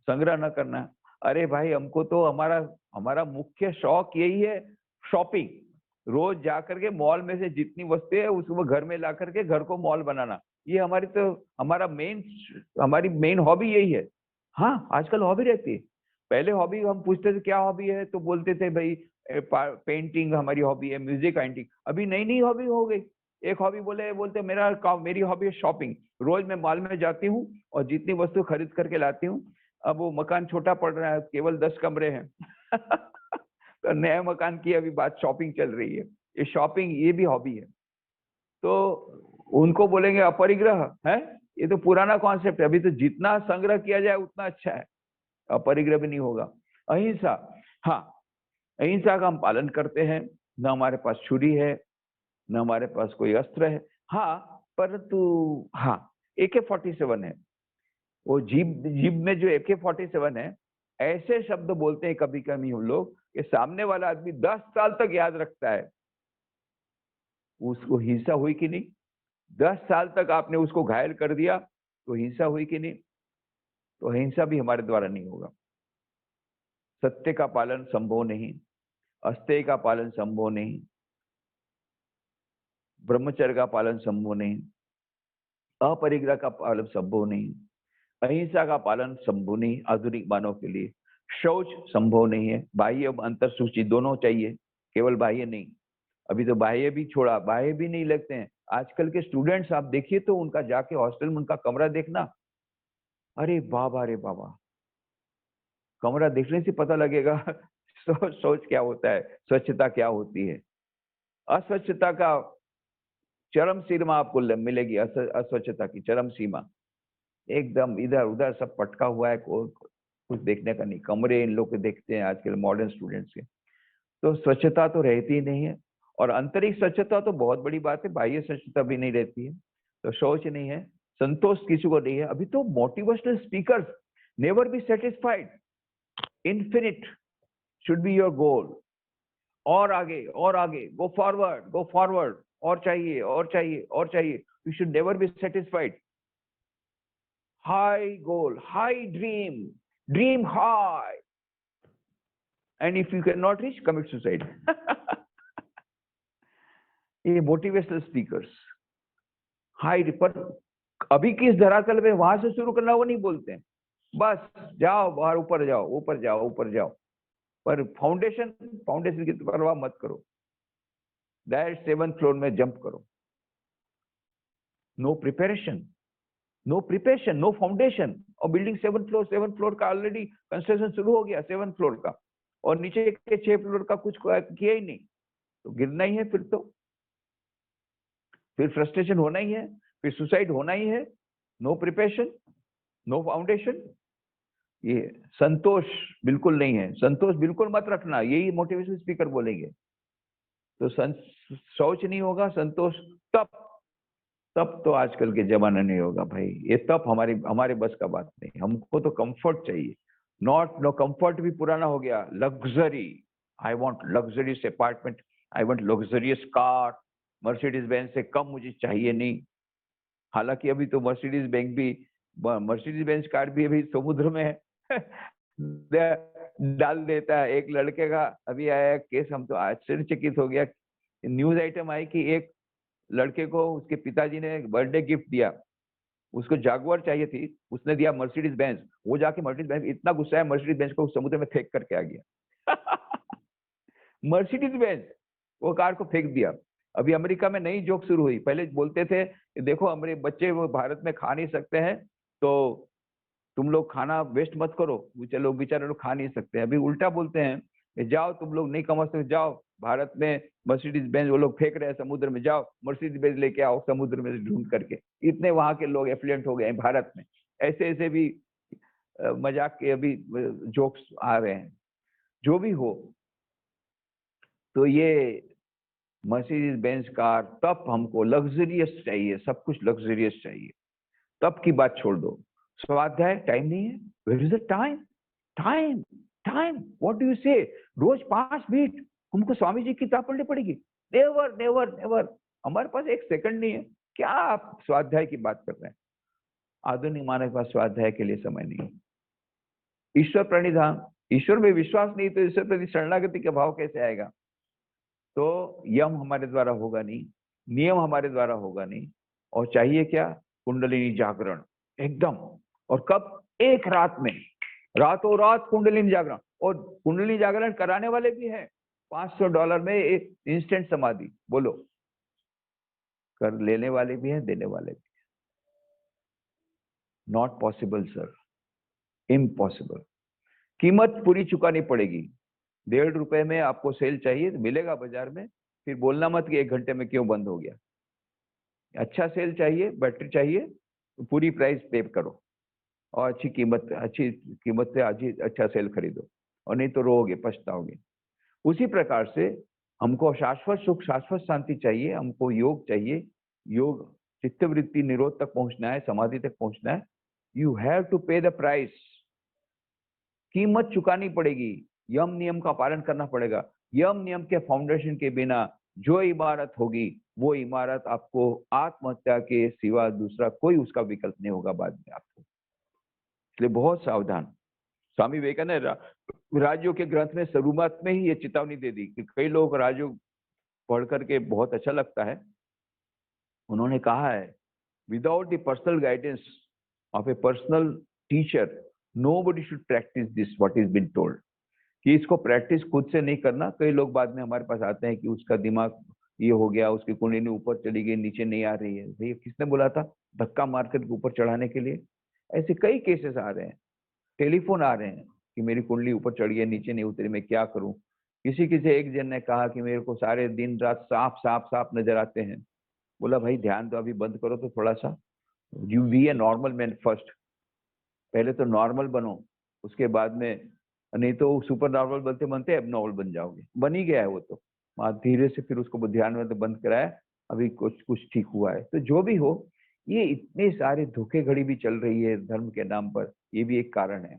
संग्रह न करना, अरे भाई हमको तो हमारा हमारा मुख्य शौक यही है, शॉपिंग। रोज जा करके मॉल में से जितनी वस्तुएं है उसको घर में ला करके घर को मॉल बनाना, ये हमारी मेन हॉबी यही है। हाँ आजकल हॉबी रहती है, पहले हॉबी हम पूछते थे क्या हॉबी है तो बोलते थे भाई पेंटिंग हमारी हॉबी है, म्यूजिक पेंटिंग। अभी नई नई हॉबी हो गई। एक हॉबी बोलते मेरी हॉबी है शॉपिंग। रोज मैं मॉल में जाती हूँ और जितनी वस्तु खरीद करके लाती हूँ। अब वो मकान छोटा पड़ रहा है, केवल 10 कमरे हैं। तो नए मकान की अभी बात शॉपिंग चल रही है, ये शॉपिंग ये भी हॉबी है। तो उनको बोलेंगे अपरिग्रह है, ये तो पुराना कॉन्सेप्ट है। अभी तो जितना संग्रह किया जाए उतना अच्छा है, अपरिग्रह भी नहीं होगा। अहिंसा, हाँ अहिंसा का हम पालन करते हैं, न हमारे पास छुरी है न हमारे पास कोई अस्त्र है। हाँ परंतु हाँ AK-47 है, वो जीप जीप में जो AK-47 है, ऐसे शब्द बोलते हैं कभी कभी हम लोग कि सामने वाला आदमी 10 साल तक याद रखता है। उसको हिंसा हुई कि नहीं, 10 साल तक आपने उसको घायल कर दिया तो हिंसा हुई कि नहीं, तो हिंसा भी हमारे द्वारा नहीं होगा। सत्य का पालन संभव नहीं, अस्तेय का पालन संभव नहीं, ब्रह्मचर्य का पालन संभव नहीं, अपरिग्रह का पालन संभव नहीं, अहिंसा का पालन संभव नहीं आधुनिक मानव के लिए। शौच संभव नहीं है, बाह्य अंतर सूची दोनों चाहिए, केवल बाह्य नहीं। अभी तो बाह्य भी छोड़ा, बाह्य भी नहीं लगते हैं। आजकल के स्टूडेंट्स आप देखिए तो उनका जाके हॉस्टल में उनका कमरा देखना, अरे बाबा रे बाबा, कमरा देखने से पता लगेगा सोच क्या होता है, स्वच्छता क्या होती है। अस्वच्छता का चरम सीमा आपको मिलेगी, अस्वच्छता की चरम सीमा। एकदम इधर उधर सब पटका हुआ है, कुछ देखने का नहीं। कमरे इन लोग के देखते हैं आजकल मॉडर्न स्टूडेंट्स के, तो स्वच्छता तो रहती ही नहीं है। और आंतरिक स्वच्छता तो बहुत बड़ी बात है, बाह्य स्वच्छता भी नहीं रहती है। तो शौच नहीं है, संतोष किसी को नहीं है। अभी तो motivational speakers, never be satisfied, infinite should be your goal. और आगे और आगे, गो फॉरवर्ड, और चाहिए और चाहिए और चाहिए। You should never be satisfied. High goal, high dream, dream high, and if you can not reach commit suicide. ये मोटिवेशनल स्पीकर्स हाई पर अभी किस धरातल पे वहां से शुरू करना वो नहीं बोलते हैं, बस जाओ बाहर, ऊपर जाओ ऊपर जाओ ऊपर जाओ। पर फाउंडेशन की परवाह मत करो, डायरेक्ट 7th फ्लोर में जंप करो। No preparation, no foundation. और बिल्डिंग 7th फ्लोर का ऑलरेडी कंस्ट्रक्शन शुरू हो गया, 7th फ्लोर का, और नीचे के 6 फ्लोर का कुछ किया ही नहीं, तो गिरना ही है। फिर फ्रस्ट्रेशन होना ही है, फिर सुसाइड होना ही है। No preparation, no foundation. ये संतोष बिल्कुल नहीं है, संतोष बिल्कुल मत रखना, यही मोटिवेशनल स्पीकर बोलेंगे। तो शौच नहीं होगा, संतोष, तप तो आजकल के जमाने नहीं होगा भाई। ये तप हमारे बस का बात नहीं। हमको तो कंफर्ट चाहिए, नो कंफर्ट भी पुराना हो गया। Luxury, I want luxurious apartment, I want luxurious car, Mercedes Benz से कम मुझे चाहिए नहीं। हालांकि अभी तो मर्सिडीज बेंज कार भी अभी समुद्र में है। डाल देता है। एक लड़के का अभी आया केस, हम तो आश्चर्यचकित हो गया। न्यूज आइटम आई कि एक लड़के को उसके पिताजी ने बर्थडे गिफ्ट दिया, उसको जागुआर चाहिए थी, उसने दिया मर्सिडीज बेंज। वो जाके मर्सिडीज बेंज, इतना गुस्सा है मर्सिडीज बेंज को, समुद्र में फेंक करके आ गया। मर्सिडीज बेंज वो कार को फेंक दिया। अभी अमेरिका में नई जोक शुरू हुई। पहले बोलते थे कि देखो हमारे बच्चे वो भारत में खा नहीं सकते हैं, तो तुम लोग खाना वेस्ट मत करो, चलो बेचारे लोग खा नहीं सकते। अभी उल्टा बोलते हैं कि जाओ तुम लोग नहीं कमा सकते, जाओ भारत में मर्सिडीज बेंज वो लोग फेंक रहे हैं समुद्र में, जाओ मर्सिडीज बेंज लेके आओ समुद्र में से ढूंढ करके। इतने वहां के लोग एफ्लुएंट हो गए हैं भारत में। ऐसे ऐसे भी मजाक के अभी जोक्स आ रहे हैं। जो भी हो, तो ये मर्सिडीज बेंज कार, तब हमको लग्जरियस चाहिए, सब कुछ लग्जरियस चाहिए, तब की बात छोड़ दो। स्वाध्याय टाइम नहीं है। Where is the time? Time, time, what do you say? रोज 5 मिनट हमको स्वामी जी की किताब पढ़नी पड़ेगी? Never never never. हमारे पास 1 सेकंड नहीं है। क्या आप स्वाध्याय की बात कर रहे हैं? आधुनिक मानव के पास स्वाध्याय के लिए समय नहीं है। ईश्वर प्रणिधान, ईश्वर में विश्वास नहीं तो ईश्वर प्रति शरणागति का भाव कैसे आएगा? तो यम हमारे द्वारा होगा नहीं, नियम हमारे द्वारा होगा नहीं। और चाहिए क्या? कुंडलिनी जागरण एकदम। और कब? एक रात में, रातों रात कुंडलिनी जागरण। और कुंडलिनी जागरण कराने वाले भी हैं। $500 में एक इंस्टेंट समाधि, बोलो। कर लेने वाले भी हैं, देने वाले भी। Not possible sir, impossible. कीमत पूरी चुकानी पड़ेगी। ₹1.5 में आपको सेल चाहिए तो मिलेगा बाजार में। फिर बोलना मत कि 1 घंटे में क्यों बंद हो गया। अच्छा सेल चाहिए, बैटरी चाहिए, तो पूरी प्राइस पे करो और अच्छी कीमत से आज ही अच्छा सेल खरीदो, और नहीं तो रोओगे, पछताओगे। उसी प्रकार से हमको शाश्वत सुख, शाश्वत शांति चाहिए, हमको योग चाहिए। योग चित्तवृत्ति निरोध तक पहुंचना है, समाधि तक पहुंचना है। यू हैव टू पे द प्राइस। कीमत चुकानी पड़ेगी, यम नियम का पालन करना पड़ेगा। यम नियम के फाउंडेशन के बिना जो इमारत होगी, वो इमारत आपको आत्महत्या के सिवा दूसरा कोई उसका विकल्प नहीं होगा बाद में आपको। इसलिए बहुत सावधान। स्वामी विवेकानंद राजयोग के ग्रंथ में शुरुआत में ही ये चेतावनी दे दी कि कई लोग राजयोग पढ़ करके बहुत अच्छा लगता है। उन्होंने कहा है, without the personal guidance of a personal teacher nobody should practice this what is been told. कि इसको प्रैक्टिस खुद से नहीं करना। कई लोग बाद में हमारे पास आते हैं कि उसका दिमाग ये हो गया, उसकी कुंडली ऊपर चली गई, नीचे नहीं आ रही है। भैया किसने बोला था धक्का मारकर ऊपर चढ़ाने के लिए? ऐसे कई केसेस आ रहे हैं, टेलीफोन आ रहे हैं कि मेरी कुंडली ऊपर चढ़ गई, नीचे नहीं उतरी, मैं क्या करूं? किसी किसी एक जन ने कहा कि मेरे को सारे दिन रात साफ साफ साफ नजर आते हैं। बोला भाई ध्यान तो अभी बंद करो तो थोड़ा सा, you be a normal man first. पहले तो नॉर्मल बनो, उसके बाद में, नहीं तो सुपर नॉर्मल बनते बनते अब नॉर्मल बन जाओगे। बन ही गया है वो तो। धीरे से फिर उसको ध्यान में तो बंद कराया, अभी कुछ कुछ ठीक हुआ है। तो जो भी हो, ये इतने सारे धोखे घड़ी भी चल रही है धर्म के नाम पर, ये भी एक कारण है।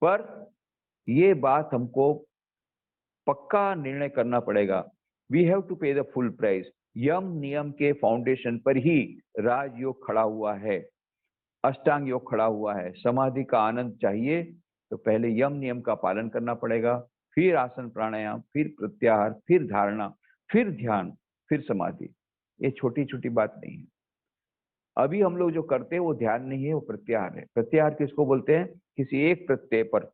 पर ये बात हमको पक्का निर्णय करना पड़ेगा। वी हैव टू पे द फुल प्राइस। यम नियम के फाउंडेशन पर ही राजयोग खड़ा हुआ है, अष्टांग योग खड़ा हुआ है। समाधि का आनंद चाहिए तो पहले यम नियम का पालन करना पड़ेगा, फिर आसन प्राणायाम, फिर प्रत्याहार, फिर धारणा, फिर ध्यान, फिर समाधि। ये छोटी छोटी बात नहीं है। अभी हम लोग जो करते हैं वो ध्यान नहीं है, वो प्रत्याहार है। प्रत्याहार किसको बोलते हैं? किसी एक प्रत्यय पर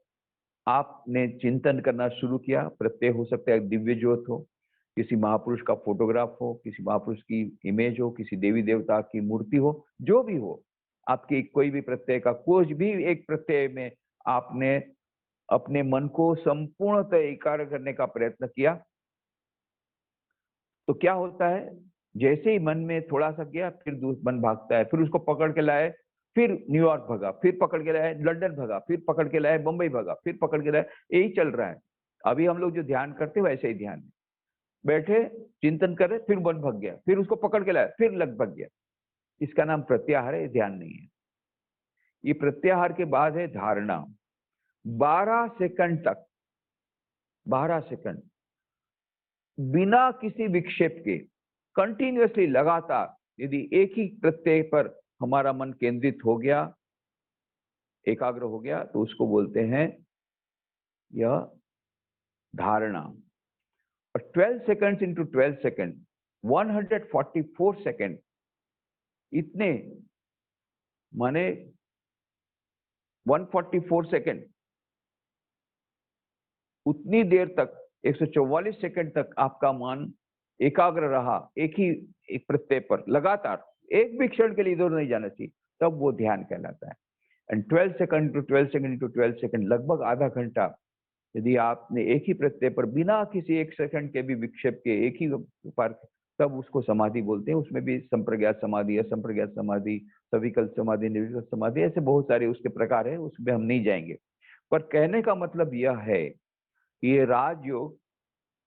आपने चिंतन करना शुरू किया। प्रत्यय हो सकता है दिव्य ज्योत हो, किसी महापुरुष का फोटोग्राफ हो, किसी महापुरुष की इमेज हो, किसी देवी देवता की मूर्ति हो, जो भी हो, आपके कोई भी प्रत्यय का कुछ भी एक प्रत्यय में आपने अपने मन को संपूर्णतः एकाग्र करने का प्रयत्न किया, तो क्या होता है? जैसे ही मन में थोड़ा सा गया, फिर मन भागता है, फिर उसको पकड़ के लाए, फिर न्यूयॉर्क भगा, फिर पकड़ के लाए लंदन भगा, फिर पकड़ के लाए मुंबई भगा, फिर पकड़ के लाए। यही चल रहा है। अभी हम लोग जो ध्यान करते हैं वैसे ही ध्यान है। बैठे चिंतन कर रहे, फिर मन भग गया, फिर उसको पकड़ के लाए, फिर लग भग गया। इसका नाम प्रत्याहार है, ध्यान नहीं है। ये प्रत्याहार के बाद है धारणा। 12 सेकंड तक, 12 सेकंड बिना किसी विक्षेप के, कंटिन्यूअसली, लगातार यदि एक ही प्रत्यय पर हमारा मन केंद्रित हो गया, एकाग्र हो गया, तो उसको बोलते हैं यह धारणा। और 12 सेकंड्स इंटू 12 सेकंड, 144 सेकंड, इतने माने 144 सेकंड, उतनी देर तक, 144 सेकंड तक आपका मन एकाग्र रहा एक प्रत्यय पर लगातार, एक भी क्षण के लिए इधर नहीं जाना चाहिए, तब वो ध्यान कहलाता है। And 12 second to 12 second to 12 second, लगभग आधा घंटा यदि आपने एक ही प्रत्यय पर बिना किसी एक सेकंड के भी विक्षेप के एक ही पर, तब उसको समाधि बोलते हैं। उसमें भी संप्रज्ञात समाधि, असंप्रज्ञात समाधि, सविकल्प समाधि, निर्विकल्प समाधि, ऐसे बहुत सारे उसके प्रकार है, उसमें हम नहीं जाएंगे। पर कहने का मतलब यह है कि ये राजयोग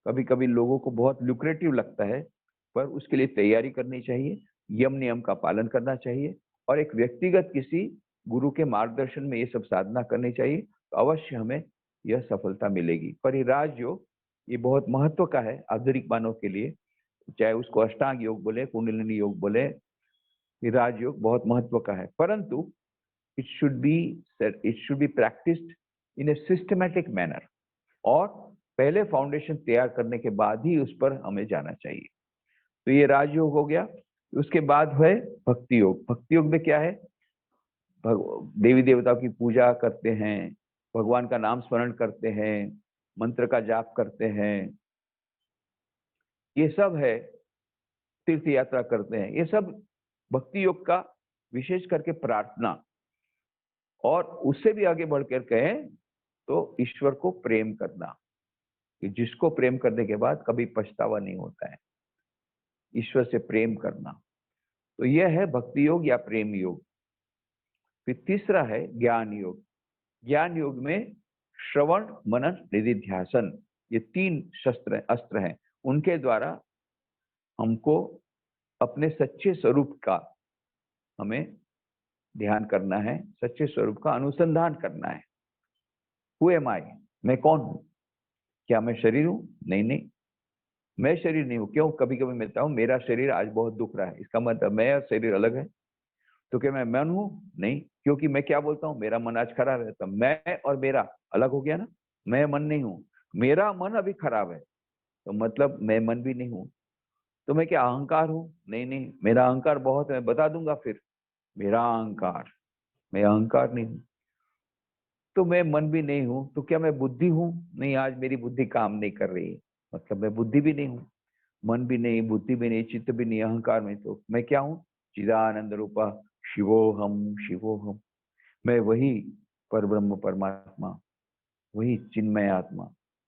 कभी कभी लोगों को बहुत लुक्रेटिव लगता है, पर उसके लिए तैयारी करनी चाहिए, यम नियम का पालन करना चाहिए, और एक व्यक्तिगत किसी गुरु के मार्गदर्शन में ये सब साधना करनी चाहिए, तो अवश्य हमें यह सफलता मिलेगी। पर ये राजयोग ये बहुत महत्व का है आधुनिक मानव के लिए, चाहे उसको अष्टांग योग बोले, कुंडलिनी योग बोले, ये राजयोग बहुत महत्व का है। परंतु it should be practised in A systematic manner, और पहले फाउंडेशन तैयार करने के बाद ही उस पर हमें जाना चाहिए। तो ये राजयोग हो गया। उसके बाद है भक्ति योग। भक्ति योग में क्या है? देवी देवताओं की पूजा करते हैं, भगवान का नाम स्मरण करते हैं, मंत्र का जाप करते हैं, ये सब है, तीर्थ यात्रा करते हैं, ये सब भक्ति योग का, विशेष करके प्रार्थना। और उससे भी आगे बढ़कर कहें तो ईश्वर को प्रेम करना, कि जिसको प्रेम करने के बाद कभी पछतावा नहीं होता है, ईश्वर से प्रेम करना। तो यह है भक्ति योग या प्रेम योग। फिर तीसरा है ज्ञान योग। ज्ञान योग में श्रवण, मनन, निधिध्यासन, ये 3 अस्त्र हैं, उनके द्वारा हमको अपने सच्चे स्वरूप का हमें ध्यान करना है, सच्चे स्वरूप का अनुसंधान करना है। हु एम आई, मैं कौन हूं? क्या मैं शरीर हूं? नहीं नहीं, मैं शरीर नहीं हूं। क्यों? कभी कभी मैं कहता हूं मेरा शरीर आज बहुत दुख रहा है, इसका मतलब मैं और शरीर अलग है। तो क्या मैं मन हूं? नहीं, क्योंकि मैं क्या बोलता हूं, मेरा मन आज खराब है, तो मैं और मेरा अलग हो गया ना। मैं मन नहीं हूं, मेरा मन अभी खराब है, तो मतलब मैं मन भी नहीं हूं। तो मैं क्या अहंकार हूं? नहीं नहीं, मेरा अहंकार बहुत है, मैं बता दूंगा फिर, मेरा अहंकार, मैं अहंकार नहीं हूं। तो मैं मन भी नहीं हूं, तो क्या मैं बुद्धि हूं? नहीं, आज मेरी बुद्धि काम नहीं कर रही है, मतलब मैं बुद्धि भी नहीं हूं, मन भी नहीं, बुद्धि भी नहीं, चित्त भी नहीं, अहंकार में, तो मैं क्या हूं? चिदानंद रूपा शिवोहम शिवोहम, मैं वही परब्रह्म परमात्मा, वही चिन्मय आत्मा,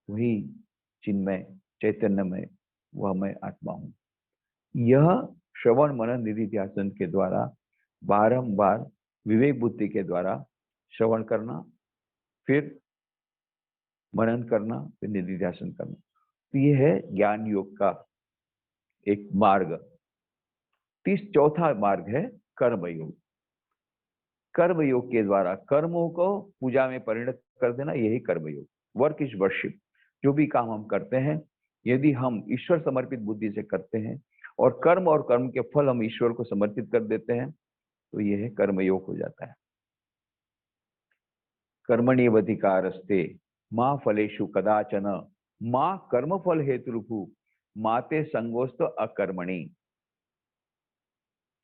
वही चिन्मय चैतन्यमय, वह मैं आत्मा हूं। यह श्रवण मनन निधि ध्यान के द्वारा बारंबार विवेक बुद्धि के द्वारा श्रवण करना, फिर मनन करना, फिर निधि ध्यान करना, तो ये है ज्ञान योग का एक मार्ग। चौथा मार्ग है कर्म योग। कर्म योग के द्वारा कर्मों को पूजा में परिणत कर देना, यही कर्म योग। Work is worship. जो भी काम हम करते हैं, यदि हम ईश्वर समर्पित बुद्धि से करते हैं और कर्म के फल हम ईश्वर को समर्पित कर देते हैं, तो यह कर्म योग हो जाता है। कर्मण्येवाधिकारस्ते मां फलेषु कदाचन मां कर्मफल हेतुरुभु माते संगोस्त अकर्मणि।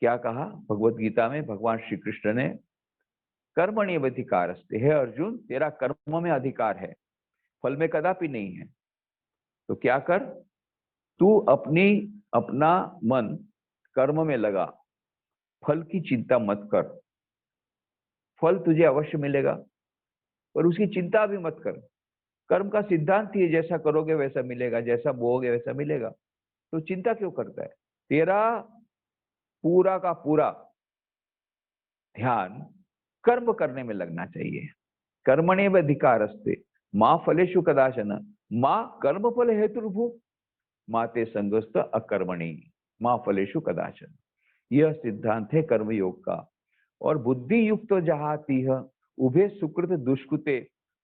क्या कहा भगवत गीता में? भगवान श्री कृष्ण ने कर्मण्येवाधिकारस्ते, हे अर्जुन तेरा कर्म में अधिकार है, फल में कदापि नहीं है। तो क्या कर, तू अपना मन कर्म में लगा, फल की चिंता मत कर, फल तुझे अवश्य मिलेगा, पर उसकी चिंता भी मत कर। कर्म का सिद्धांत ही जैसा करोगे वैसा मिलेगा, जैसा बोओगे वैसा मिलेगा, तो चिंता क्यों करता है? तेरा पूरा का पूरा ध्यान कर्म करने में लगना चाहिए। कर्मण्येवाधिकारस्ते मां फलेषु कदाचन मां कर्मफल हेतुर्भु माते संगस्त अकर्मणि मां फलेषु कदाचन। यह सिद्धांत है कर्मयोग का। और बुद्धि युक्त जहातीह उभे सुकृत दुष्कृते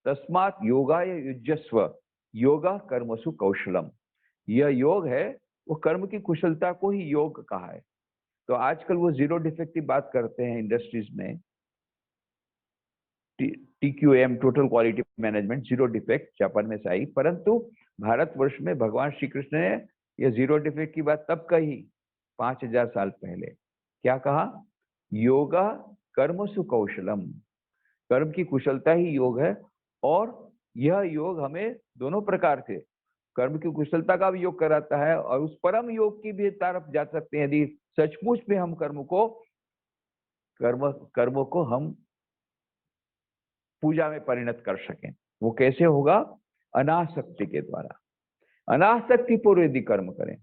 तस्मात् योगाय युज्यस्व योगा कर्मसु कौशलम। यह योग है, वो कर्म की कुशलता को ही योग कहा है। तो आजकल वो जीरो डिफेक्ट की बात करते हैं इंडस्ट्रीज में, TQM total quality management, zero defect Japan में से आई, परंतु भारतवर्ष में भगवान श्री कृष्ण ने यह जीरो डिफेक्ट की बात तब कही 5000 साल पहले। क्या कहा? योगा कर्मसु कौशलम, कर्म की कुशलता ही योग है। और यह योग हमें दोनों प्रकार से, कर्म की कुशलता का भी योग कराता है, और उस परम योग की भी तरफ जा सकते हैं यदि सचमुच में हम कर्मों को हम पूजा में परिणत कर सकें। वो कैसे होगा? अनासक्ति के द्वारा। अनासक्ति पूर्व यदि कर्म करें,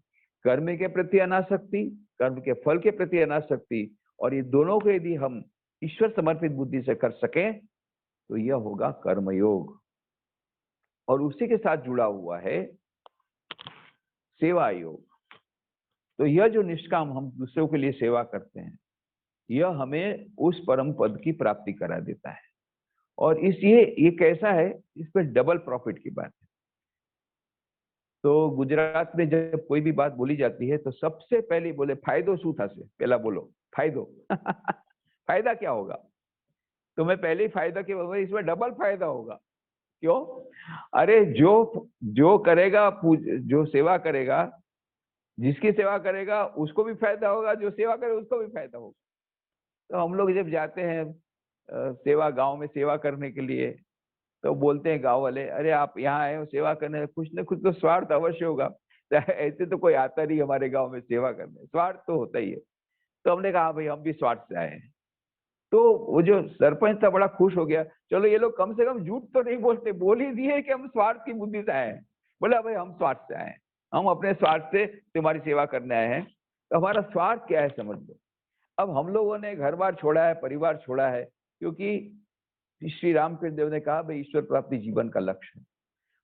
कर्म के प्रति अनासक्ति, कर्म के फल के प्रति अनासक्ति, और ये दोनों को यदि हम ईश्वर समर्पित बुद्धि से कर सकें तो यह होगा कर्मयोग। और उसी के साथ जुड़ा हुआ है सेवा योग। तो यह जो निष्काम हम दूसरों के लिए सेवा करते हैं, यह हमें उस परम पद की प्राप्ति करा देता है। और ये कैसा है, इस पर डबल प्रॉफिट की बात है। तो गुजरात में जब कोई भी बात बोली जाती है तो सबसे पहले बोले फायदो शू था से, पहला बोलो फायदो। फायदा क्या होगा? तो मैं पहले ही फायदा के बोल, इसमें डबल फायदा होगा। क्यों? अरे जो करेगा, जो सेवा करेगा, जिसकी सेवा करेगा उसको भी फायदा होगा, जो सेवा करे उसको भी फायदा होगा। तो हम लोग जब जाते हैं सेवा, गांव में सेवा करने के लिए, तो बोलते हैं गांव वाले, अरे आप यहाँ आए हो सेवा करने, कुछ न कुछ तो स्वार्थ अवश्य होगा। ऐसे तो कोई आता नहीं हमारे गांव में सेवा करने, स्वार्थ तो होता ही है। तो हमने कहा भाई हम भी स्वार्थ से आए हैं। तो वो जो सरपंच था बड़ा खुश हो गया, चलो ये लोग कम से कम झूठ तो नहीं बोलते, बोल ही दिए कि हम स्वार्थ की बुद्धि से आए हैं। बोला भाई हम स्वार्थ से आए हैं, हम अपने स्वार्थ से तुम्हारी सेवा करने आए हैं। तो हमारा स्वार्थ क्या है समझ लो। अब हम लोगों ने घर बार छोड़ा है, परिवार छोड़ा है, क्योंकि श्री रामकृष्ण देव ने कहा भाई ईश्वर प्राप्ति जीवन का लक्ष्य है।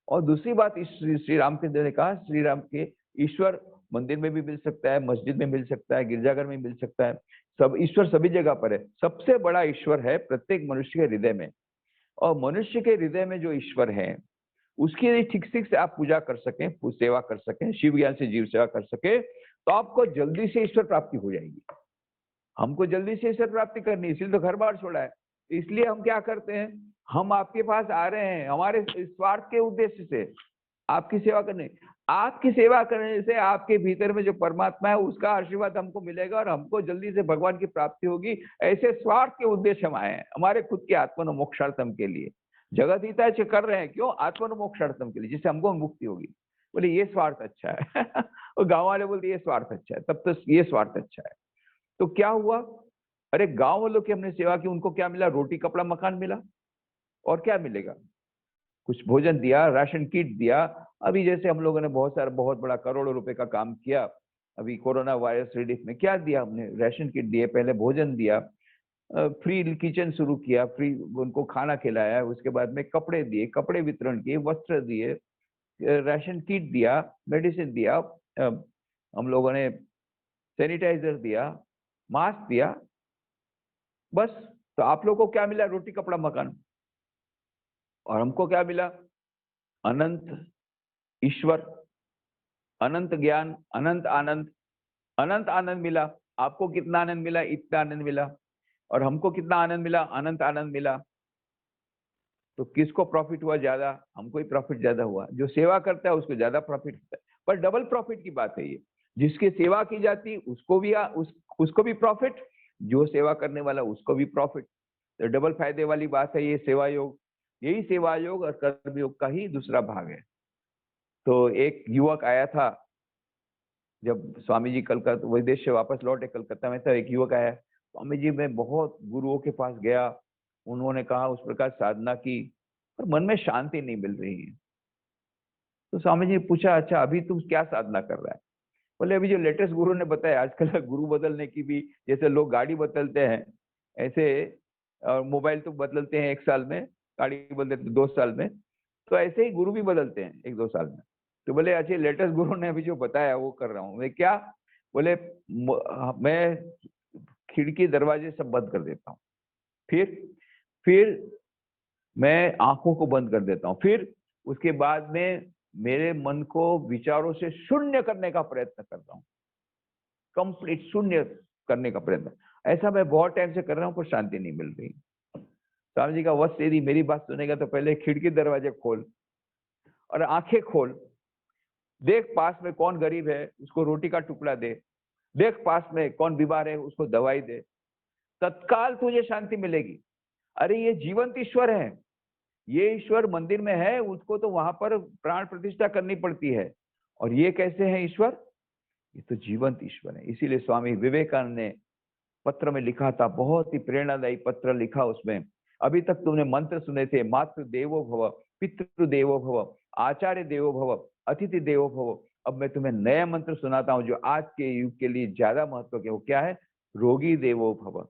और दूसरी बात, श्री रामकृष्ण देव ने कहा श्री राम के ईश्वर मंदिर में भी मिल सकता है, मस्जिद में मिल सकता है, गिरजाघर में मिल सकता है, सब ईश्वर सभी जगह पर है। सबसे बड़ा ईश्वर है प्रत्येक मनुष्य के हृदय में। और मनुष्य के हृदय में जो ईश्वर है उसकी यदि ठीक ठीक से आप पूजा कर सकें, सेवा कर सकें, शिव ज्ञान से जीव सेवा कर सके, तो आपको जल्दी से ईश्वर प्राप्ति हो जाएगी। हमको जल्दी से ईश्वर प्राप्ति करनी, इसलिए तो घर बार छोड़ा है। इसलिए हम क्या करते हैं, हम आपके पास आ रहे हैं हमारे स्वार्थ के उद्देश्य से, आपकी सेवा करने। आपकी सेवा करने से आपके भीतर में जो परमात्मा है उसका आशीर्वाद हमको मिलेगा और हमको जल्दी से भगवान की प्राप्ति होगी। ऐसे स्वार्थ के उद्देश्य हम आए हैं, हमारे खुद के आत्मोन्मोक्षार्थम के लिए। जगत हिता कर रहे हैं, क्यों? आत्मोन्मोक्षार्थम के लिए, जिससे हमको मुक्ति होगी। बोले ये स्वार्थ अच्छा है। और गाँव वाले बोलते ये स्वार्थ अच्छा है, तब तो ये स्वार्थ अच्छा है। तो क्या हुआ? अरे गांव वालों की हमने सेवा की, उनको क्या मिला? रोटी कपड़ा मकान मिला। और क्या मिलेगा? कुछ भोजन दिया, राशन किट दिया। अभी जैसे हम लोगों ने बहुत बड़ा करोड़ों रुपए का काम किया अभी कोरोना वायरस रिलीफ में, क्या दिया हमने? राशन किट दिए, पहले भोजन दिया, फ्री किचन शुरू किया, फ्री उनको खाना खिलाया, उसके बाद में कपड़े दिए, कपड़े वितरण किए, वस्त्र दिए, राशन किट दिया, मेडिसिन दिया, हम लोगों ने सैनिटाइजर दिया, मास्क दिया। बस। तो आप लोगों को क्या मिला? रोटी कपड़ा मकान। और हमको क्या मिला? अनंत ईश्वर, अनंत ज्ञान, अनंत आनंद। अनंत आनंद मिला। आपको कितना आनंद मिला? इतना आनंद मिला। और हमको कितना आनंद मिला? अनंत आनंद मिला। तो किसको प्रॉफिट हुआ ज्यादा? हमको ही प्रॉफिट ज्यादा हुआ। जो सेवा करता है उसको ज्यादा प्रॉफिट होता है। पर डबल प्रॉफिट की बात है ये। जिसकी सेवा की जाती उसको भी प्रॉफिट, जो सेवा करने वाला उसको भी प्रॉफिट। तो डबल फायदे वाली बात है ये सेवा योग। यही सेवा योग और कर्म योग का ही दूसरा भाग है। तो एक युवक आया था, जब स्वामी जी कलकत्ता विदेश से वापस लौटे, कलकत्ता में था, एक युवक आया, स्वामी जी मैं बहुत गुरुओं के पास गया, उन्होंने कहा उस प्रकार साधना की, पर मन में शांति नहीं मिल रही है। तो स्वामी जी ने पूछा, अच्छा अभी तुम क्या साधना कर रहा है? बोले अभी जो लेटेस्ट गुरु ने बताया, आजकल गुरु बदलने की भी, जैसे लोग गाड़ी बदलते हैं ऐसे, और मोबाइल तो बदलते हैं 1 साल में, गाड़ी बदलते 2 साल में, तो ऐसे ही गुरु भी बदलते हैं 1-2 साल में। तो बोले अच्छा लेटेस्ट गुरु ने अभी जो बताया वो कर रहा हूँ मैं। क्या? बोले मैं खिड़की दरवाजे सब बंद कर देता हूँ, फिर मैं आंखों को बंद कर देता हूँ, फिर उसके बाद में मेरे मन को विचारों से शून्य करने का प्रयत्न करता हूँ, कंप्लीट शून्य करने का प्रयत्न। ऐसा मैं बहुत टाइम से कर रहा हूँ पर शांति नहीं मिल रही। स्वामी जी का वश, यदि मेरी बात सुनेगा तो पहले खिड़की दरवाजे खोल और आंखें खोल, देख पास में कौन गरीब है उसको रोटी का टुकड़ा दे, देख पास में कौन बीमार है उसको दवाई दे, तत्काल तुझे शांति मिलेगी। अरे ये जीवंत ईश्वर है, ये ईश्वर मंदिर में है, उसको तो वहां पर प्राण प्रतिष्ठा करनी पड़ती है। और ये कैसे है ईश्वर? ये तो जीवंत ईश्वर है। इसीलिए स्वामी विवेकानंद ने पत्र में लिखा था, बहुत ही प्रेरणादायी पत्र लिखा उसमें। अभी तक तुमने मंत्र सुने थे, मातृ देवो भव, पितृ देवो भव, आचार्य देवो भव, अतिथि देवो भव। अब मैं तुम्हें नया मंत्र सुनाता हूं जो आज के युग के लिए ज्यादा महत्व के। वो क्या है? रोगी देवो भव,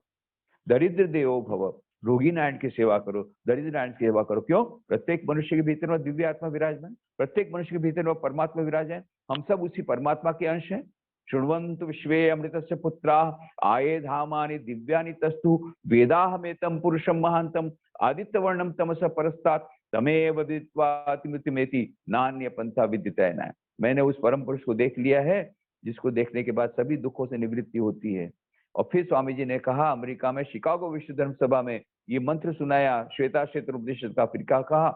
दरिद्र देवो भव। रोगी नारायण की सेवा करो, दरिद्र नारायण की सेवा करो। क्यों? प्रत्येक मनुष्य के भीतर में दिव्य आत्मा विराजमान, प्रत्येक मनुष्य के भीतर में परमात्मा विराजमान। हम सब उसी परमात्मा के अंश हैं। शृण्वन्तु विश्वे अमृतस्य पुत्रा, आये धामानि दिव्यानि तस्तु, वेदाहमेतं पुरुषं महान्तम, आदित्य वर्णम तमस परस्तात्, तमेव विदित्वातिमृतिमेति नान्य पंथा विद्यते न। मैंने उस परम पुरुष को देख लिया है जिसको देखने के बाद सभी दुखों से निवृत्ति होती है। और फिर स्वामी जी ने कहा, अमेरिका में शिकागो विश्व धर्म सभा में ये मंत्र सुनाया, श्वेता क्षेत्र उपदेश का। फिर क्या कहा?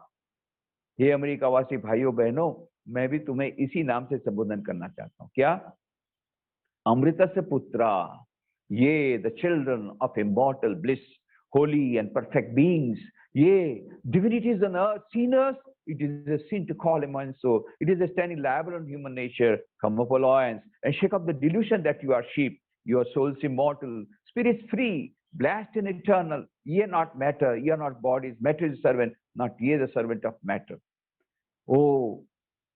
हे अमेरिका वासी भाइयों बहनों, मैं भी तुम्हें इसी नाम से संबोधन करना चाहता हूँ। क्या? अमृतस्य पुत्रा, ये the children of immortal bliss, Holi and perfect beings, ये divinities on earth, sinners, it is a sin to call him and so. It is a standing liable on human nature. Come up, alliance, and shake up the delusion that you are sheep. Your souls immortal, spirits free, blessed and eternal. Ye are not matter, ye are not bodies. Matter is servant, not ye the servant of matter. Oh,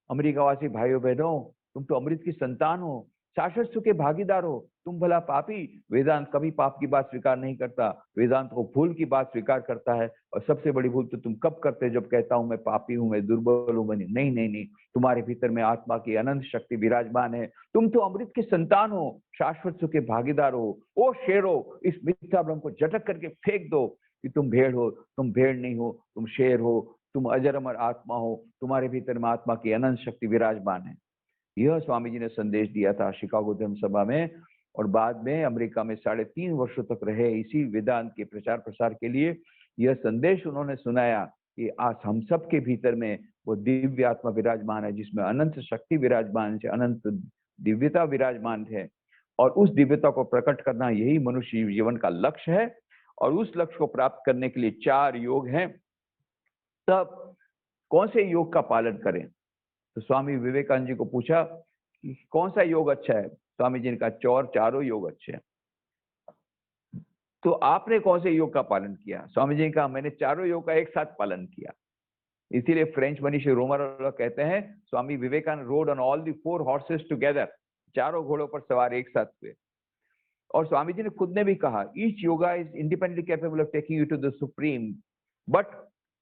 अमेरिकावासी भाइयों बहनों, तुम तो अमृत की संतान हो, शाश्वत सुख के भागीदार हो। तुम भला पापी? वेदांत कभी पाप की बात स्वीकार नहीं करता, वेदांत को भूल की बात स्वीकार करता है। और सबसे बड़ी भूल तो तुम कब करते हो? जब कहता हूं मैं पापी हूं, मैं दुर्बल हूं, मैं नहीं नहीं नहीं। तुम्हारे भीतर में आत्मा की अनंत शक्ति विराजमान है। तुम तो अमृत की संतान हो, शाश्वत सुख के भागीदार हो। ओ शेरो, इस मिथ्या भ्रम को झटक करके फेंक दो कि तुम भेड़ हो। तुम भेड़ नहीं हो, तुम शेर हो। तुम अजर अमर आत्मा हो, तुम्हारे भीतर में आत्मा की अनंत शक्ति विराजमान है। यह स्वामी जी ने संदेश दिया था शिकागो धर्म सभा में। और बाद में अमेरिका में 3.5 वर्षों तक रहे इसी वेदांत के प्रचार प्रसार के लिए। यह संदेश उन्होंने सुनाया कि आज हम सब के भीतर में वो दिव्य आत्मा विराजमान है, जिसमें अनंत शक्ति विराजमान है, अनंत दिव्यता विराजमान है। और उस दिव्यता को प्रकट करना यही मनुष्य जीवन का लक्ष्य है। और उस लक्ष्य को प्राप्त करने के लिए 4 योग हैं। तब कौन से योग का पालन करें? तो स्वामी विवेकानंद जी को पूछा कि कौन सा योग अच्छा है। स्वामी जी ने कहा चारों योग अच्छे हैं। तो आपने कौन से योग का पालन किया? स्वामी जी ने कहा मैंने चारों योग का एक साथ पालन किया। इसीलिए फ्रेंच मनीषी रोमर कहते हैं Swami Vivekananda rode on all the 4 horses together, चारों घोड़ों पर सवार एक साथ हुए। और स्वामी जी ने खुद ने भी कहा each yoga is independently capable of taking you to the supreme, but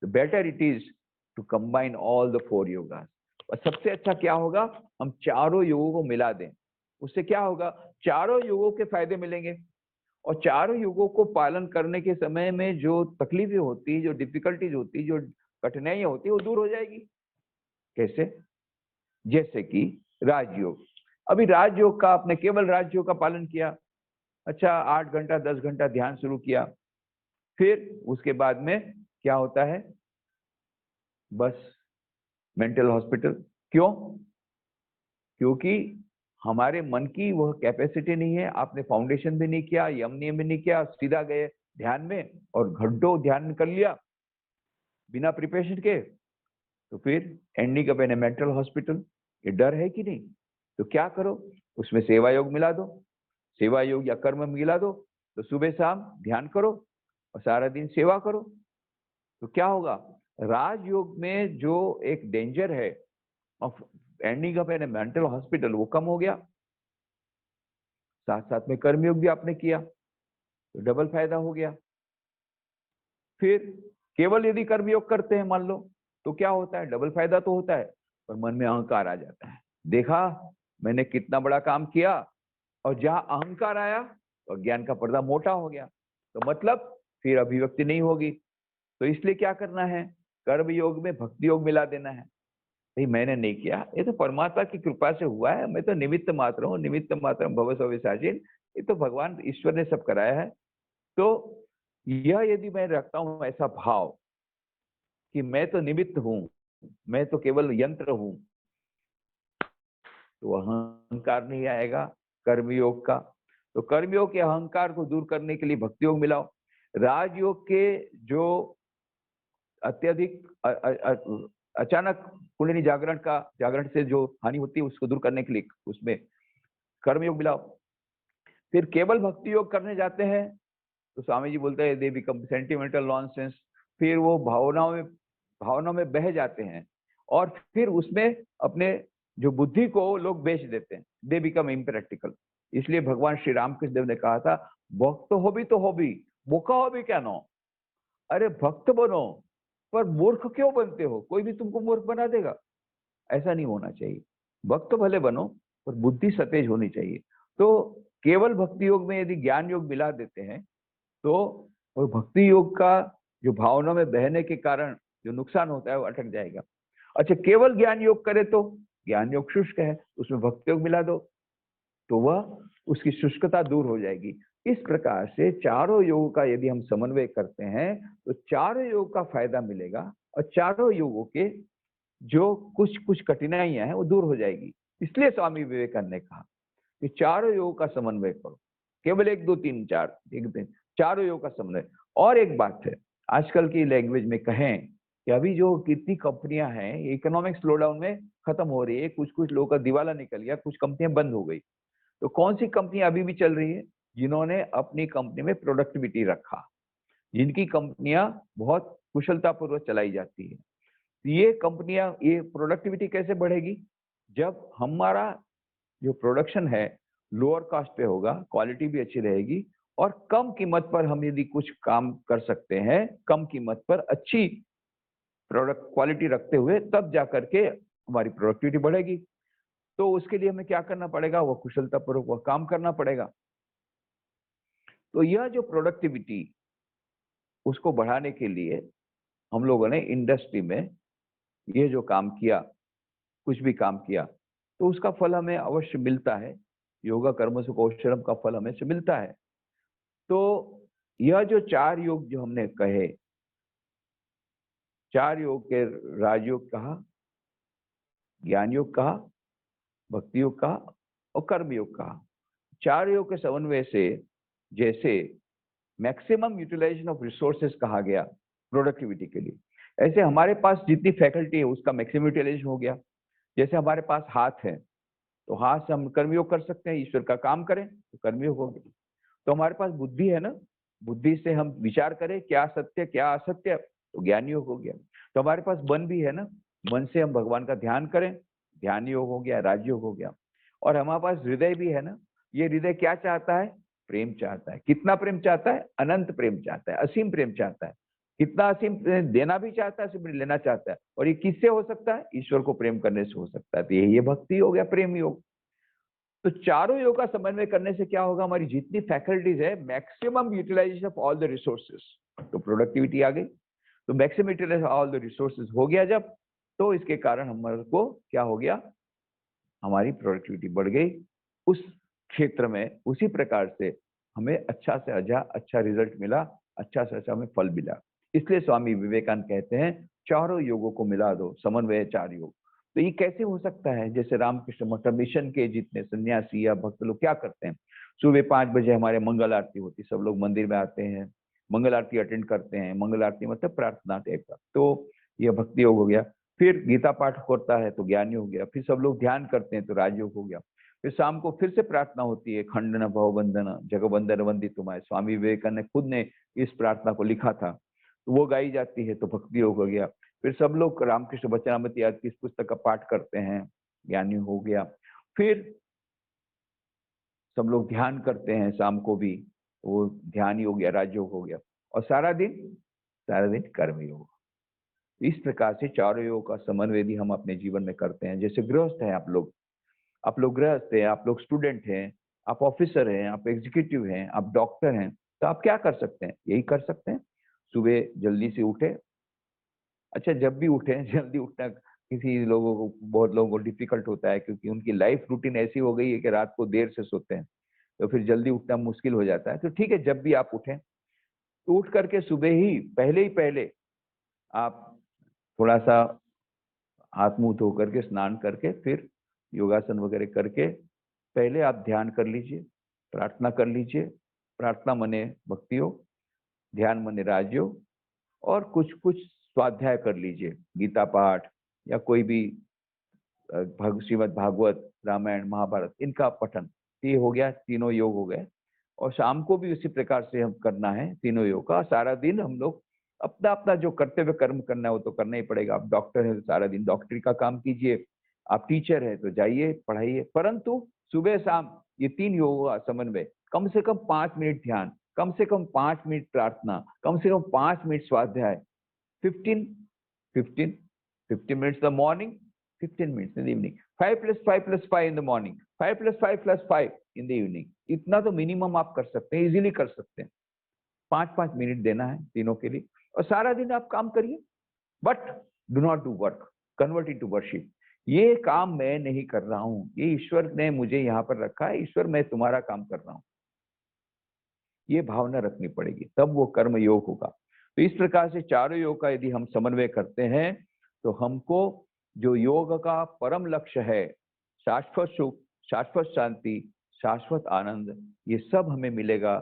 the better it is to combine all the 4 yogas. और सबसे अच्छा क्या होगा? हम चारों योगों को मिला दें। उससे क्या होगा? चारों योगों के फायदे मिलेंगे। और चारों योगों को पालन करने के समय में जो तकलीफें होती, जो डिफिकल्टीज होती, जो कठिनाइयां होती, वो दूर हो जाएगी। कैसे? जैसे कि राजयोग। अभी राजयोग का आपने केवल राजयोग का पालन किया, अच्छा 8 घंटा 10 घंटा ध्यान शुरू किया, फिर उसके बाद में क्या होता है? बस मेंटल हॉस्पिटल। क्यों? क्योंकि हमारे मन की वह कैपेसिटी नहीं है। आपने फाउंडेशन भी नहीं किया, यम नियम भी नहीं किया, सीधा गए ध्यान में और घंटों ध्यान कर लिया बिना प्रिपरेशन के। तो फिर ending up in mental hospital. ये डर है कि नहीं? तो क्या करो? उसमें सेवा योग मिला दो, सेवा योग या कर्म मिला दो। तो सुबह शाम ध्यान करो और सारा दिन सेवा करो। तो क्या होगा? राजयोग में जो एक डेंजर है of ending up in mental hospital, वो कम हो गया। साथ साथ में कर्मयोग भी आपने किया तो डबल फायदा हो गया। फिर केवल यदि कर्मयोग करते हैं मान लो, तो क्या होता है? डबल फायदा तो होता है, पर मन में अहंकार आ जाता है। देखा मैंने कितना बड़ा काम किया। और जहां अहंकार आया तो ज्ञान का पर्दा मोटा हो गया। तो मतलब फिर अभिव्यक्ति नहीं होगी। तो इसलिए क्या करना है? कर्म योग में भक्ति योग मिला देना है। भाई मैंने नहीं किया, ये तो परमात्मा की कृपा से हुआ है, मैं तो निमित्त मात्र हूँ। निमित्त मात्र भव सव्यसाचिन, ये तो भगवान ईश्वर ने सब कराया है। तो यह यदि मैं रखता हूं ऐसा भाव कि मैं तो निमित्त हूं, मैं तो केवल यंत्र हूं, तो अहंकार नहीं आएगा कर्मयोग का। तो कर्मयोग के अहंकार को दूर करने के लिए भक्ति योग मिलाओ। राजयोग के जो अत्यधिक अचानक कुंडली जागरण से जो हानि होती है उसको दूर करने के लिए उसमें कर्मयोग मिलाओ। फिर केवल भक्ति योग करने जाते हैं तो स्वामी जी बोलते हैं दे बिकम सेंटिमेंटल नॉनसेंस। फिर वो भावनाओं में बह जाते हैं और फिर उसमें अपने जो बुद्धि को लोग बेच देते हैं, दे बिकम इम्प्रैक्टिकल। इसलिए भगवान श्री रामकृष्ण देव ने कहा था भक्त हो भी तो हो भी, बोका हो भी क्या नो। अरे भक्त बनो पर मूर्ख क्यों बनते हो, कोई भी तुमको मूर्ख बना देगा, ऐसा नहीं होना चाहिए। भक्त भले बनो पर बुद्धि सतेज होनी चाहिए। तो केवल भक्ति योग में यदि ज्ञान योग मिला देते हैं तो वो भक्ति योग का जो भावना में बहने के कारण जो नुकसान होता है वो अटक जाएगा। अच्छा, केवल ज्ञान योग करे तो ज्ञान योग शुष्क है, उसमें भक्ति योग मिला दो तो वह उसकी शुष्कता दूर हो जाएगी। इस प्रकार से चारों योगों का यदि हम समन्वय करते हैं तो चारों योग का फायदा मिलेगा और चारों योगों के जो कुछ कुछ कठिनाइयां हैं वो दूर हो जाएगी। इसलिए स्वामी विवेकानंद ने कहा कि चारों योग का समन्वय करो, केवल 1 2 3 4 एक दिन चारों योग का समन्वय। और एक बात है, आजकल की लैंग्वेज में कहें कि अभी जो कितनी कंपनियां हैं इकोनॉमिक स्लोडाउन में खत्म हो रही है, कुछ कुछ लोगों का दिवाला निकल गया, कुछ कंपनियां बंद हो गई। तो कौन सी कंपनी अभी भी चल रही है? जिन्होंने अपनी कंपनी में प्रोडक्टिविटी रखा, जिनकी कंपनियां बहुत कुशलतापूर्वक चलाई जाती है। ये कंपनियां, ये प्रोडक्टिविटी कैसे बढ़ेगी? जब हमारा जो प्रोडक्शन है लोअर कॉस्ट पे होगा, क्वालिटी भी अच्छी रहेगी और कम कीमत पर हम यदि कुछ काम कर सकते हैं, कम कीमत पर अच्छी प्रोडक्ट क्वालिटी रखते हुए, तब जा करके हमारी प्रोडक्टिविटी बढ़ेगी। तो उसके लिए हमें क्या करना पड़ेगा? वो कुशलतापूर्वक वह काम करना पड़ेगा। तो यह जो प्रोडक्टिविटी उसको बढ़ाने के लिए हम लोगों ने इंडस्ट्री में ये जो काम किया, कुछ भी काम किया, तो उसका फल हमें अवश्य मिलता है। योगा कर्म से कौशलम का फल हमें से मिलता है। तो यह जो 4 योग जो हमने कहे, 4 योग के राजयोग कहा, ज्ञान योग कहा, भक्ति योग कहा और कर्म योग कहा। 4 योग के समन्वय से जैसे मैक्सिमम यूटिलाइजेशन ऑफ रिसोर्सेज कहा गया प्रोडक्टिविटी के लिए, ऐसे हमारे पास जितनी फैकल्टी है उसका मैक्सिमम यूटिलाइजेशन हो गया। जैसे हमारे पास हाथ है तो हाथ से हम कर्मयोग कर सकते हैं, ईश्वर का काम करें तो कर्मयोग हो गया। तो हमारे पास बुद्धि है ना, बुद्धि से हम विचार करें क्या सत्य क्या असत्य, तो ज्ञान योग हो गया। तो हमारे पास मन भी है ना, मन से हम भगवान का ध्यान करें, ध्यान योग हो गया, राजयोग हो गया। और हमारे पास हृदय भी है ना, ये हृदय क्या चाहता है? प्रेम चाहता है। कितना प्रेम चाहता है? अनंत प्रेम चाहता है, असीम प्रेम चाहता है। कितना असीम देना भी चाहता है, असीम लेना चाहता है। और ये किससे हो सकता है? ईश्वर को प्रेम करने से हो सकता है। तो ये भक्ति हो गया, प्रेम योग। तो चारों योग का समन्वय करने से क्या होगा? हमारी जितनी फैकल्टीज है, maximum utilization of all the resources, तो प्रोडक्टिविटी आ गई। तो maximum utilization all the resources हो गया जब, तो इसके कारण हमारे को क्या हो गया? हमारी प्रोडक्टिविटी बढ़ गई उस क्षेत्र में। उसी प्रकार से हमें अच्छा से अच्छा रिजल्ट मिला, अच्छा से अच्छा हमें फल मिला। इसलिए स्वामी विवेकानंद कहते हैं चारों योगों को मिला दो, समन्वय 4 योग। तो ये कैसे हो सकता है? जैसे रामकृष्ण मठ मिशन के जितने सन्यासी या भक्त लोग क्या करते हैं, सुबह 5 बजे हमारे मंगल आरती होती, सब लोग मंदिर में आते हैं, मंगल आरती अटेंड करते हैं। मंगल आरती मतलब प्रार्थना टाइप का, तो यह भक्ति योग हो गया। फिर गीता पाठ होता है तो ज्ञान योग हो गया। फिर सब लोग ध्यान करते हैं तो राजयोग हो गया। फिर शाम को फिर से प्रार्थना होती है, खंडन भवबंधन जगबंधन वंदी तुम्हारे, स्वामी विवेकानंद ने खुद ने इस प्रार्थना को लिखा था, तो वो गाई जाती है तो भक्ति योग हो गया। फिर सब लोग रामकृष्ण वचनामृत आदि की इस पुस्तक का पाठ करते हैं, ज्ञान योग हो गया। फिर सब लोग ध्यान करते हैं शाम को भी, वो ध्यान योग हो गया, राजयोग हो गया। और सारा दिन कर्म योग। इस प्रकार से चारों योग का समन्वय यदि हम अपने जीवन में करते हैं, जैसे गृहस्थ हैं आप लोग गृहस्थ हैं, आप लोग स्टूडेंट हैं, आप ऑफिसर हैं, आप एग्जीक्यूटिव हैं, आप डॉक्टर हैं, तो आप क्या कर सकते हैं? यही कर सकते हैं, सुबह जल्दी से उठे। अच्छा, जब भी उठे जल्दी उठना किसी लोगों को, बहुत लोगों को डिफिकल्ट होता है क्योंकि उनकी लाइफ रूटीन ऐसी हो गई है कि रात को देर से सोते हैं, तो फिर जल्दी उठना मुश्किल हो जाता है। तो ठीक है, जब भी आप उठें तो उठ करके सुबह ही पहले आप थोड़ा सा हाथ मुंह धो करके, स्नान करके, फिर योगासन वगैरह करके पहले आप ध्यान कर लीजिए, प्रार्थना कर लीजिए। प्रार्थना मने भक्ति योग, ध्यान मने राजयोग, और कुछ कुछ स्वाध्याय कर लीजिए, गीता पाठ या कोई भी श्रीमद् भागवत, रामायण, महाभारत, इनका पठन। ये हो गया, तीनों योग हो गए। और शाम को भी उसी प्रकार से हम करना है तीनों योग का। सारा दिन हम लोग अपना अपना जो कर्तव्य कर्म करना है वो तो करना ही पड़ेगा। आप डॉक्टर है तो सारा दिन डॉक्टरी का काम कीजिए, आप टीचर है तो जाइए पढ़ाइए, परंतु सुबह शाम ये 3 योगों का समन्वय, कम से कम 5 मिनट ध्यान, कम से कम 5 मिनट प्रार्थना, कम से कम 5 मिनट स्वाध्याय, 15 15 15 minutes in the morning, 15 minutes in the evening, 5 plus 5 plus 5 in the morning, 5 plus 5 plus 5 in the evening। इतना तो मिनिमम आप कर सकते हैं, इजीली कर सकते हैं। 5-5 मिनट देना है तीनों के लिए, और सारा दिन आप काम करिए। But do not do work, convert into worship. ये काम मैं नहीं कर रहा हूं, ये ईश्वर ने मुझे यहाँ पर रखा है, ईश्वर मैं तुम्हारा काम कर रहा हूं, ये भावना रखनी पड़ेगी, तब वो कर्म योग होगा। तो इस प्रकार से चारों योग का यदि हम समन्वय करते हैं तो हमको जो योग का परम लक्ष्य है, शाश्वत सुख, शाश्वत शांति, शाश्वत आनंद, ये सब हमें मिलेगा।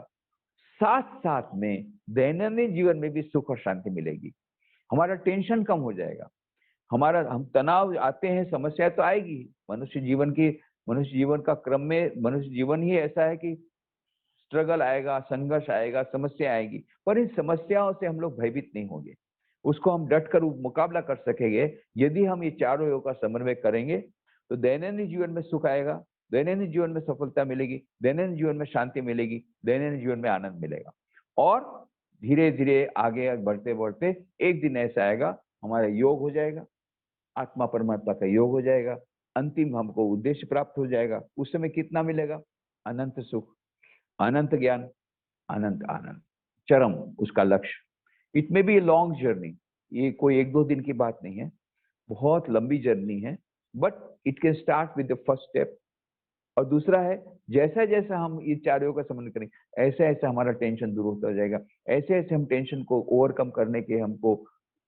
साथ साथ में दैनंदिन जीवन में भी सुख और शांति मिलेगी। हमारा टेंशन कम हो जाएगा, हमारा हम तनाव आते हैं, समस्या तो आएगी। मनुष्य जीवन का क्रम में मनुष्य जीवन ही ऐसा है कि स्ट्रगल आएगा, संघर्ष आएगा, समस्या आएगी, पर इन समस्याओं से हम लोग भयभीत नहीं होंगे। उसको हम डट कर मुकाबला कर सकेंगे यदि हम ये चारों योग का समन्वय करेंगे। तो दैनंदिन जीवन में सुख आएगा, दैनंदिन जीवन में सफलता मिलेगी, दैनंदिन जीवन में शांति मिलेगी, दैनंदिन जीवन में आनंद मिलेगा। और धीरे धीरे आगे बढ़ते बढ़ते एक दिन ऐसा आएगा, हमारा योग हो जाएगा, आत्मा परमात्मा का योग हो जाएगा, अंतिम हमको उद्देश्य प्राप्त हो जाएगा। उस समय कितना मिलेगा? अनंत सुख, अनंत ज्ञान, अनंत आनंद, चरम उसका लक्ष्य। It may be a long journey, ये कोई 1-2 दिन की बात नहीं है, बहुत लंबी जर्नी है, but it can start with the first step. और दूसरा है, जैसा जैसा हम ये चारों का समन्वय करेंगे, ऐसे ऐसे हमारा टेंशन दूर होता जाएगा, ऐसे ऐसे हम टेंशन को ओवरकम करने के हमको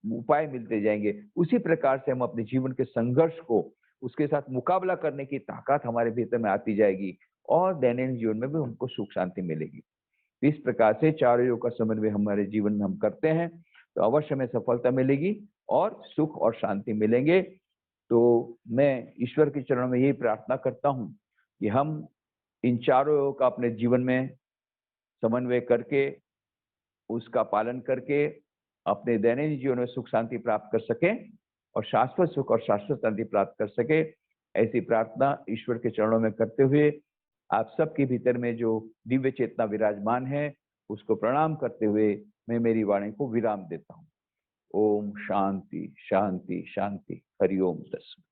उपाय मिलते जाएंगे। उसी प्रकार से हम अपने जीवन के संघर्ष को, उसके साथ मुकाबला करने की ताकत हमारे भीतर में आती जाएगी, और दैनिक जीवन में भी हमको सुख शांति मिलेगी। इस प्रकार से चारों योग का समन्वय हमारे जीवन में हम करते हैं तो अवश्य हमें सफलता मिलेगी और सुख और शांति मिलेंगे। तो मैं ईश्वर के चरणों में यही प्रार्थना करता हूँ कि हम इन चारों योग का अपने जीवन में समन्वय करके, उसका पालन करके अपने दैनिक जीवन में सुख शांति प्राप्त कर सकें और शाश्वत सुख और शाश्वत शांति प्राप्त कर सके। ऐसी प्रार्थना ईश्वर के चरणों में करते हुए आप सबके भीतर में जो दिव्य चेतना विराजमान है उसको प्रणाम करते हुए मैं मेरी वाणी को विराम देता हूँ। ओम शांति शांति शांति। हरि ओम तस्मै।